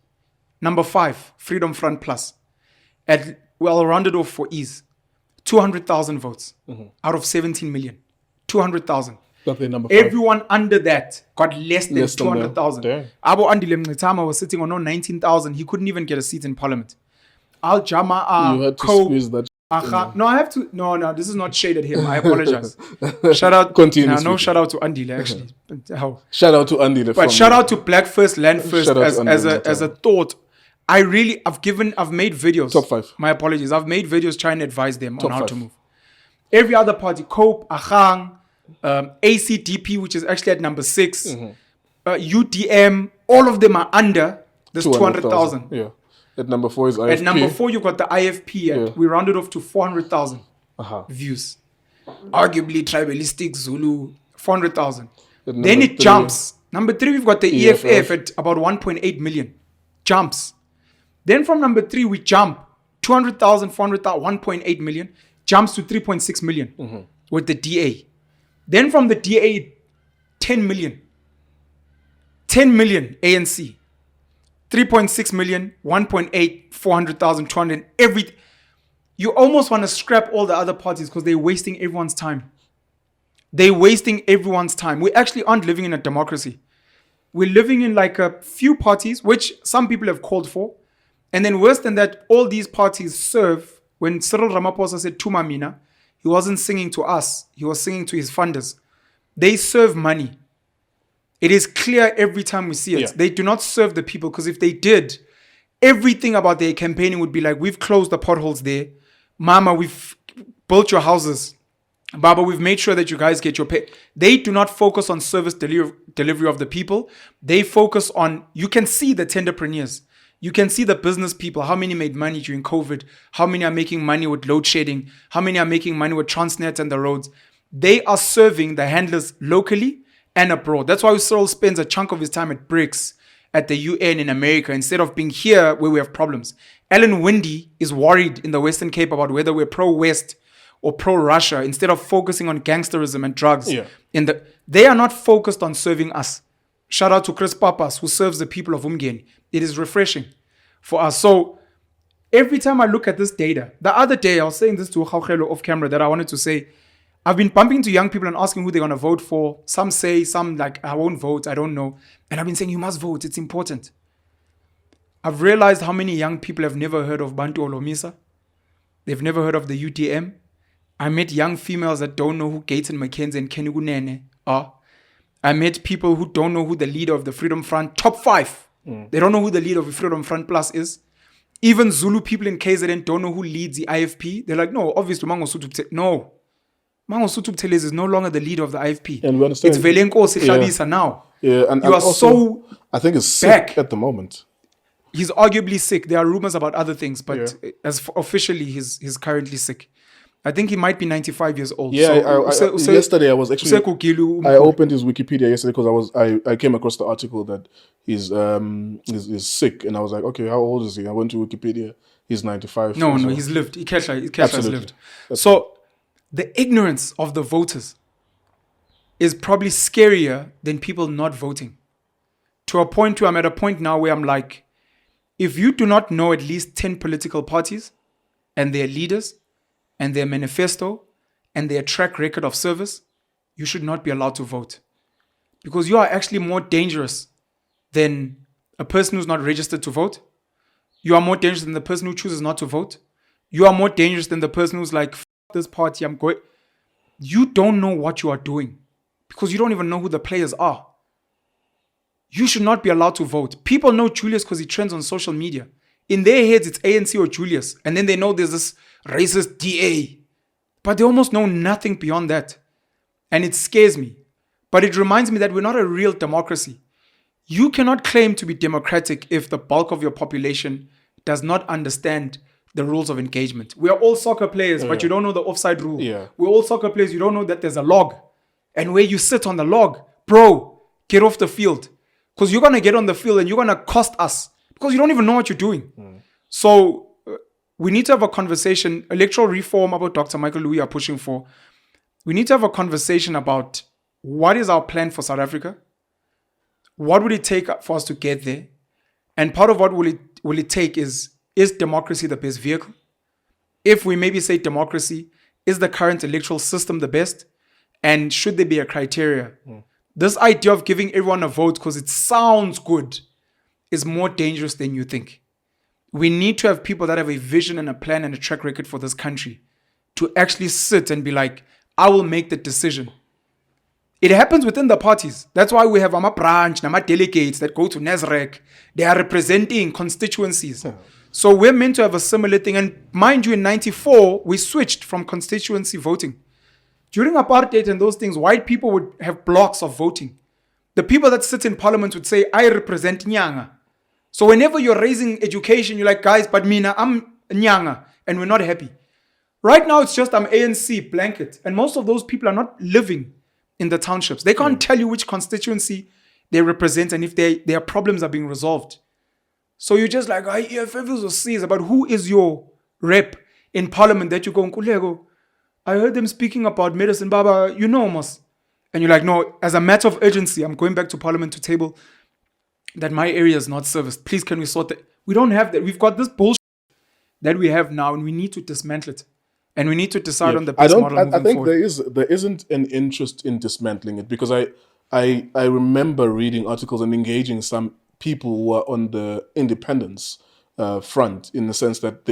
Number 5, Freedom Front Plus. I'll round it off for ease. 200,000 votes out of 17 million. 200,000. Number 5. Everyone under that got less than 200,000. Abu Andile Mngitama was sitting on 19,000. He couldn't even get a seat in parliament. Al Jamaa, you had to squeeze that No, I have to. No, this is not shade at him. I apologize. Shout out. Continue No, speaking. shout out to Andile actually. How? Shout out to Andy. But shout out to Black First, Land First Shout out to as a thought. I've made videos. Top 5. My apologies. I've made videos trying to advise them Top on how 5. to move. Every other party, COPE, Ahang, ACDP, which is actually at number 6, UDM, all of them are under this 200,000. Yeah. At number 4 is IFP. At number 4, you've got the IFP. We rounded off to 400,000 views. Arguably tribalistic Zulu, 400,000. Then it jumps. Number 3, we've got the EFF at about 1.8 million. Jumps. Then from number 3, we jump 200,000, 400,000, 1.8 million. Jumps to 3.6 million with the DA. Then from the DA, 10 million. 10 million ANC. 3.6 million, 1.8, 400,000, 200, everything. You almost want to scrap all the other parties because they're wasting everyone's time. They're wasting everyone's time. We actually aren't living in a democracy. We're living in like a few parties, which some people have called for. And then worse than that, all these parties serve. When Cyril Ramaphosa said Tumamina, he wasn't singing to us. He was singing to his funders. They serve money. It is clear every time we see it. Yeah. They do not serve the people because if they did, everything about their campaigning would be like, we've closed the potholes there. Mama, we've built your houses. Baba, we've made sure that you guys get your pay. They do not focus on service delivery of the people. They focus on, you can see the tenderpreneurs. You can see the business people, how many made money during COVID, how many are making money with load shedding, how many are making money with Transnet and the roads. They are serving the handlers locally and abroad. That's why Cyril spends a chunk of his time at BRICS, at the UN in America, instead of being here where we have problems. Alan Winde is worried in the Western Cape about whether we're pro-West or pro-Russia, instead of focusing on gangsterism and drugs. Yeah. They are not focused on serving us. Shout out to Chris Papas, who serves the people of Umgeni. It is refreshing for us. So every time I look at this data, the other day I was saying this to Gaugelo off camera that I wanted to say, I've been bumping to young people and asking who they're going to vote for. Some say, some like, I won't vote, I don't know. And I've been saying, you must vote, it's important. I've realized how many young people have never heard of Bantu Olomisa. They've never heard of the UTM. I met young females that don't know who Gayton McKenzie and Kenny Gunene are. I met people who don't know who the leader of the Freedom Front, top 5. They don't know who the leader of the Freedom Front Plus is. Even Zulu people in KZN don't know who leads the IFP. They're like, no, obviously Mangosuthu. No. Mangosuthu Buthelezi is no longer the leader of the IFP. And we understand. It's Velenkosi Hlabisa now. Yeah, and you are also, so I think it's back. sick at the moment. He's arguably sick. There are rumors about other things, but as officially, he's currently sick. I think he might be 95 years old. Yeah, So, yesterday I was actually Gilu, I opened his Wikipedia yesterday because I came across the article that he's sick, and I was like, okay, how old is he? I went to Wikipedia. He's 95. No, he's lived. Ikesha has Absolutely. lived. So the ignorance of the voters is probably scarier than people not voting. To a point where I'm at a point now where I'm like, if you do not know at least 10 political parties and their leaders and their manifesto and their track record of service, you should not be allowed to vote. Because you are actually more dangerous than a person who's not registered to vote. You are more dangerous than the person who chooses not to vote. You are more dangerous than the person who's like, F this party, I'm going. You don't know what you are doing because you don't even know who the players are. You should not be allowed to vote. People know Julius because he trends on social media. In their heads, it's ANC or Julius. And then they know there's this racist DA. But they almost know nothing beyond that. And it scares me. But it reminds me that we're not a real democracy. You cannot claim to be democratic if the bulk of your population does not understand the rules of engagement. We are all soccer players, but you don't know the offside rule. Yeah. We're all soccer players. You don't know that there's a log. And where you sit on the log, bro, get off the field. Because you're going to get on the field and you're going to cost us. Because you don't even know what you're doing. So we need to have a conversation. Electoral reform about Dr. Michael Louis are pushing for. We need to have a conversation about what is our plan for South Africa? What would it take for us to get there? And part of what will it take is democracy the best vehicle? If we maybe say democracy, is the current electoral system the best? And should there be a criteria? This idea of giving everyone a vote because it sounds good is more dangerous than you think. we need to have people that have a vision and a plan and a track record for this country to actually sit and be like, I will make the decision. It happens within the parties. That's why we have a branch, nama delegates that go to NASREC. They are representing constituencies. So we're meant to have a similar thing. And mind you, in 94, we switched from constituency voting. During apartheid and those things, white people would have blocks of voting. The people that sit in parliament would say, I represent Nyanga. So whenever you're raising education, you're like, guys, but Mina, I'm Nyanga, and we're not happy. Right now, it's just I'm ANC, blanket. And most of those people are not living in the townships. They can't tell you which constituency they represent and if their problems are being resolved. So you're just like, EFF is sees about who is your rep in parliament that you go, Nkululeko, I heard them speaking about medicine, Baba, you know, Mos. And you're like, no, as a matter of urgency, I'm going back to parliament to table that my area is not serviced. Please, can we sort that? We don't have that. We've got this bullshit that we have now, and we need to dismantle it. And we need to decide on the best model moving I think forward. there isn't an interest in dismantling it, because I remember reading articles and engaging some people who are on the independence front, in the sense that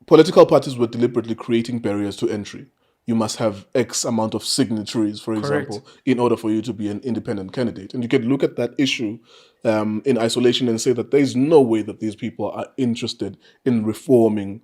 political parties were deliberately creating barriers to entry. You must have X amount of signatories, for example, in order for you to be an independent candidate. And you can look at that issue in isolation and say that there is no way that these people are interested in reforming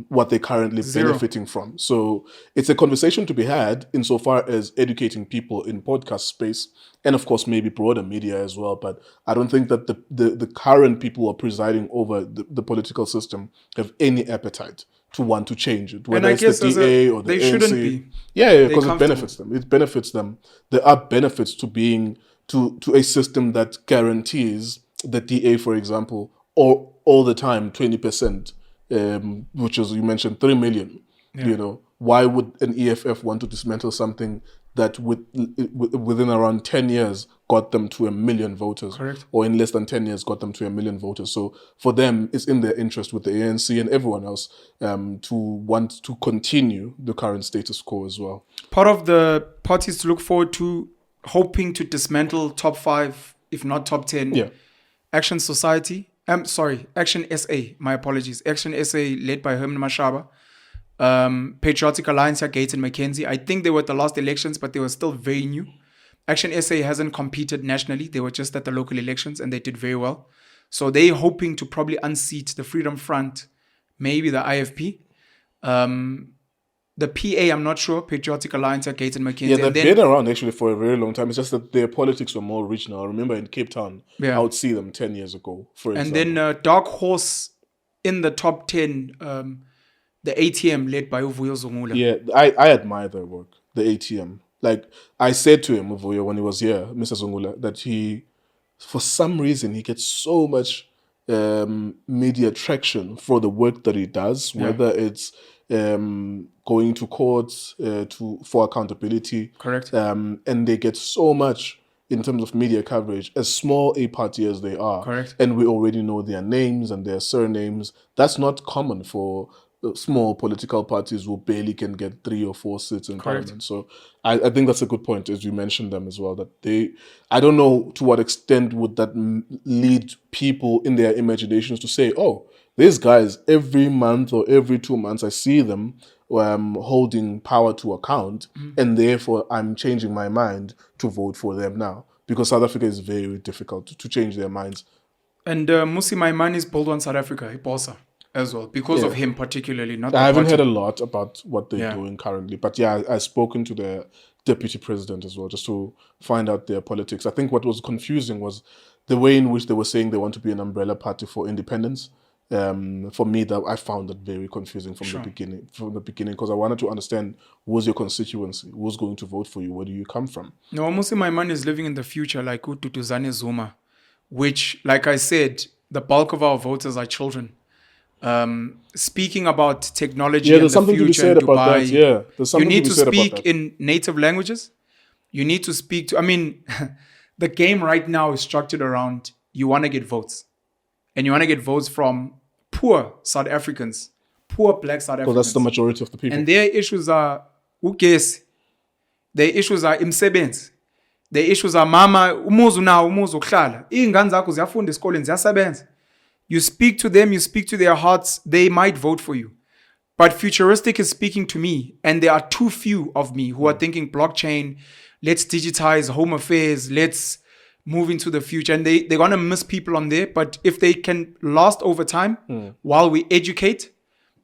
what they're currently benefiting from. So it's a conversation to be had insofar as educating people in podcast space, and of course maybe broader media as well. But I don't think that the current people who are presiding over the political system have any appetite to want to change it, whether it's the DA or the ANC. They shouldn't be. Yeah, because it benefits them. It benefits them. There are benefits to being to a system that guarantees the DA, for example, all the time 20%. Which is, you mentioned 3 million. You know, why would an EFF want to dismantle something that within around 10 years got them to 1 million voters? Correct. Or in less than 10 years got them to 1 million voters? So for them, it's in their interest, with the ANC and everyone else, to want to continue the current status quo as well. Part of the parties to look forward to, hoping to dismantle top 5, if not top 10, Action Society. Action SA, my apologies. Action SA, led by Herman Mashaba. Patriotic Alliance, Gates and McKenzie. I think they were at the last elections, but they were still very new. Action SA hasn't competed nationally. They were just at the local elections, and they did very well. So they're hoping to probably unseat the Freedom Front, maybe the IFP. The PA, I'm not sure. Patriotic Alliance, Gates and McKenzie. Yeah, they've been around actually for a very long time. It's just that their politics were more regional. I remember in Cape Town, I would see them 10 years ago, for example. And then Dark Horse in the top 10, the ATM, led by Uvuyo Zungula. Yeah, I admire their work, the ATM. Like, I said to him, Uvuyo, when he was here, Mr. Zungula, that for some reason, he gets so much media traction for the work that he does, whether it's going to courts for accountability. Correct. And they get so much in terms of media coverage, as small a party as they are. Correct. And we already know their names and their surnames. That's not common for small political parties who barely can get 3 or 4 seats in parliament. So I think that's a good point, as you mentioned them as well, that I don't know to what extent would that lead people in their imaginations to say, oh, these guys, every month or every 2 months, I see them holding power to account, and therefore I'm changing my mind to vote for them now. Because South Africa is very difficult to change their minds. And Musi Maimane is built on South Africa, Iposa, as well, because of him particularly. I haven't heard a lot about what they're doing currently, but I've spoken to the deputy president as well, just to find out their politics. I think what was confusing was the way in which they were saying they want to be an umbrella party for independence. For me, that I found that very confusing from the beginning, because I wanted to understand who's your constituency, who's going to vote for you, where do you come from. No, Musi Maimane is living in the future like Ututuzane Zuma, which, like I said, the bulk of our voters are children. Speaking about technology and the future in Dubai, you need to speak in native languages. You need to speak to, the game right now is structured around, you want to get votes. And you want to get votes from poor South Africans, poor black South Africans. So that's the majority of the people. And their issues are ugesi. Their issues are imsebenzi. Their issues are mama, umuzi unawo, umuzi ukuhlala. Iy'ngane zakho ziyafunda esikoleni, ziyasebenza. You speak to them, you speak to their hearts, they might vote for you. But futuristic is speaking to me, and there are too few of me who are thinking blockchain, let's digitize home affairs, let's move into the future. And they're going to miss people on there. But if they can last over time while we educate,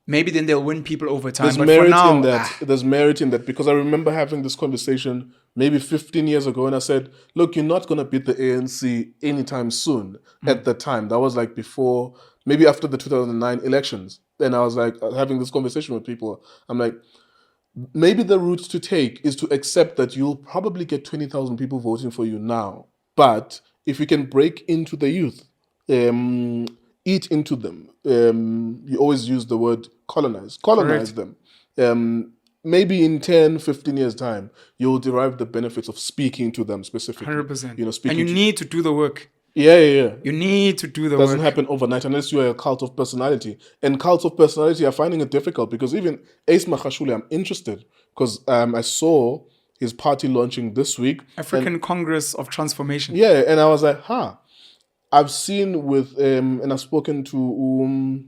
maybe then they'll win people over time. There's but merit for now, in that. There's merit in that, because I remember having this conversation maybe 15 years ago, and I said, look, you're not going to beat the ANC anytime soon. At the time, that was like before, maybe after the 2009 elections. And I was like having this conversation with people. I'm like, maybe the route to take is to accept that you'll probably get 20,000 people voting for you now. But if you can break into the youth, eat into them, you always use the word colonize Correct. them. Maybe in 10, 15 years' time, you'll derive the benefits of speaking to them specifically. 100%. You know, speaking And you need to do the work. Yeah. You need to do the Doesn't work. happen overnight unless you're a cult of personality. And cults of personality are finding it difficult, because even Ace Makashule, I'm interested, because I saw his party launching this week. African Congress of Transformation. Yeah, and I was like, I've seen with, and I've spoken to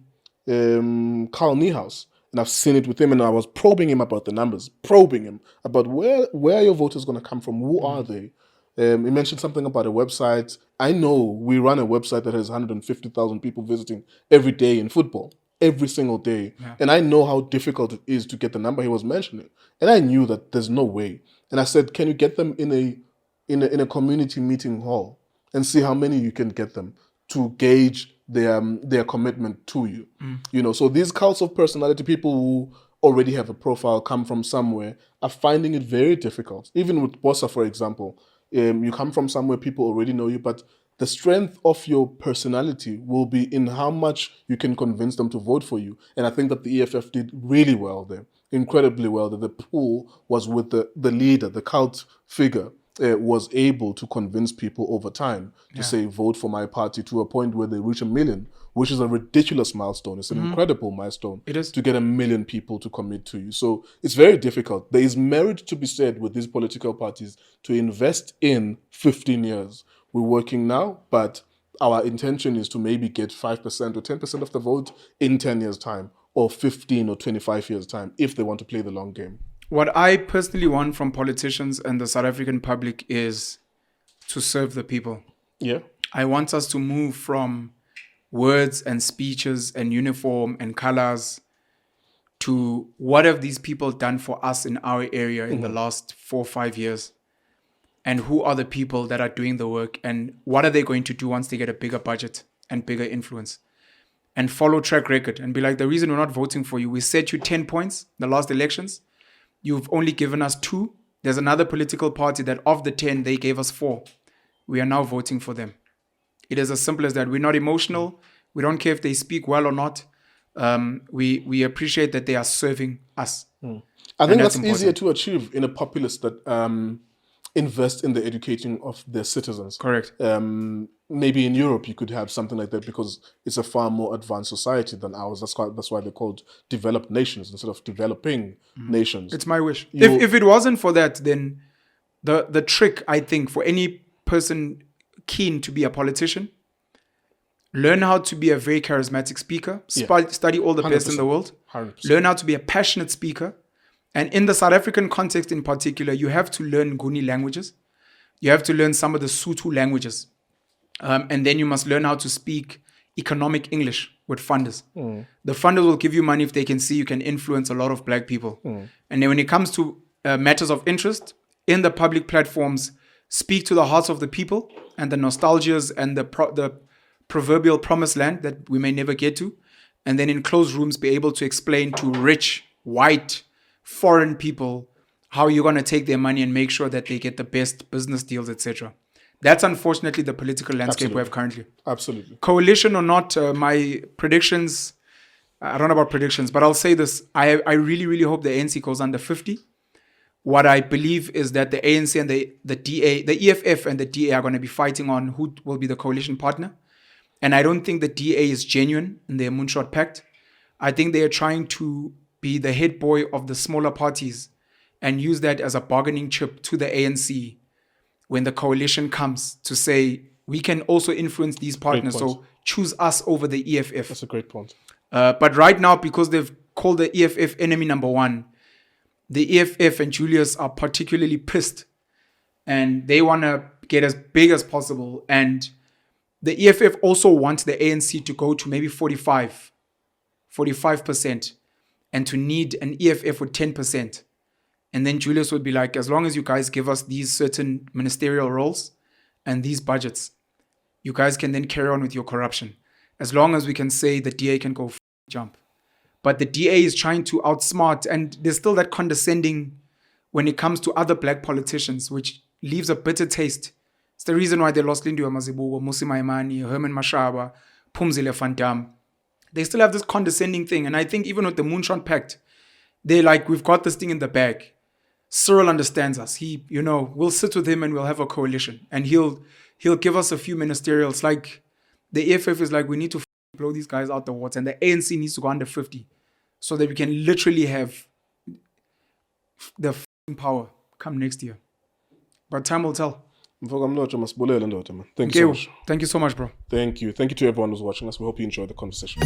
Carl Niehaus, and I've seen it with him, and I was probing him about the numbers, probing him about where your voters going to come from, who are they? He mentioned something about a website. I know we run a website that has 150,000 people visiting every day in football, every single day. Yeah. And I know how difficult it is to get the number he was mentioning. And I knew that there's no way. And I said, can you get them in a community meeting hall and see how many you can get them to gauge their commitment to you? You know, so these cults of personality, people who already have a profile, come from somewhere, are finding it very difficult. Even with Bossa, for example, you come from somewhere, people already know you, but the strength of your personality will be in how much you can convince them to vote for you. And I think that the EFF did really well there, incredibly well. That the pool was with the leader, the cult figure, was able to convince people over time to say, vote for my party, to a point where they reach 1 million, which is a ridiculous milestone. It's an incredible milestone. It is. To get 1 million people to commit to you. So it's very difficult. There is merit to be said with these political parties to invest in 15 years. We're working now, but our intention is to maybe get 5% or 10% of the vote in 10 years' time, or 15 or 25 years' time, if they want to play the long game. What I personally want from politicians and the South African public is to serve the people. Yeah. I want us to move from words and speeches and uniform and colors to what have these people done for us in our area in the last 4 or 5 years, and who are the people that are doing the work, and what are they going to do once they get a bigger budget and bigger influence, and follow track record and be like, the reason we're not voting for you, we set you 10 points the last elections, you've only given us 2. There's another political party that of the 10 they gave us 4. We are now voting for them. It is as simple as that. We're not emotional. We don't care if they speak well or not. We appreciate that they are serving us. I think that's important. easier to achieve in a populace that invest in the educating of their citizens. Correct. Maybe in Europe you could have something like that, because it's a far more advanced society than ours. That's why they're called developed nations instead of developing nations. It's my wish. If it wasn't for that, then the trick, I think, for any person keen to be a politician, learn how to be a very charismatic speaker, study all the best in the world, 100%. learn how to be a passionate speaker. And in the South African context in particular, you have to learn Nguni languages. You have to learn some of the Sotho languages. And then you must learn how to speak economic English with funders. The funders will give you money if they can see you can influence a lot of black people. And then when it comes to matters of interest, in the public platforms, speak to the hearts of the people and the nostalgias and the proverbial promised land that we may never get to. And then in closed rooms, be able to explain to rich, white, foreign people how you're going to take their money and make sure that they get the best business deals, etc. That's unfortunately the political landscape we have currently. Absolutely. Coalition or not, my predictions, I don't know about predictions, but I'll say this. I really, really hope the ANC goes under 50. What I believe is that the ANC and the DA, the EFF and the DA are going to be fighting on who will be the coalition partner. And I don't think the DA is genuine in their Moonshot Pact. I think they are trying to be the head boy of the smaller parties and use that as a bargaining chip to the ANC when the coalition comes to say, we can also influence these partners. point. So choose us over the EFF. That's a great point. But right now, because they've called the EFF enemy number one, the EFF and Julius are particularly pissed. And they want to get as big as possible. And the EFF also wants the ANC to go to maybe 45%, and to need an EFF with 10%. And then Julius would be like, as long as you guys give us these certain ministerial roles and these budgets, you guys can then carry on with your corruption. As long as we can say the DA can go jump. But the DA is trying to outsmart, and there's still that condescending when it comes to other black politicians, which leaves a bitter taste. It's the reason why they lost Lindiwe Mazibuko, Musi Maimani, Herman Mashaba, Phumzile van Dam. They still have this condescending thing. And I think even with the Moonshot Pact, they're like, we've got this thing in the bag. Cyril understands us. We'll sit with him and we'll have a coalition. And he'll give us a few ministerials. Like the EFF is like, we need to blow these guys out the water. And the ANC needs to go under 50 so that we can literally have the power come next year. But time will tell. Thank you so much. Thank you so much, bro. Thank you. Thank you to everyone who's watching us. We hope you enjoyed the conversation.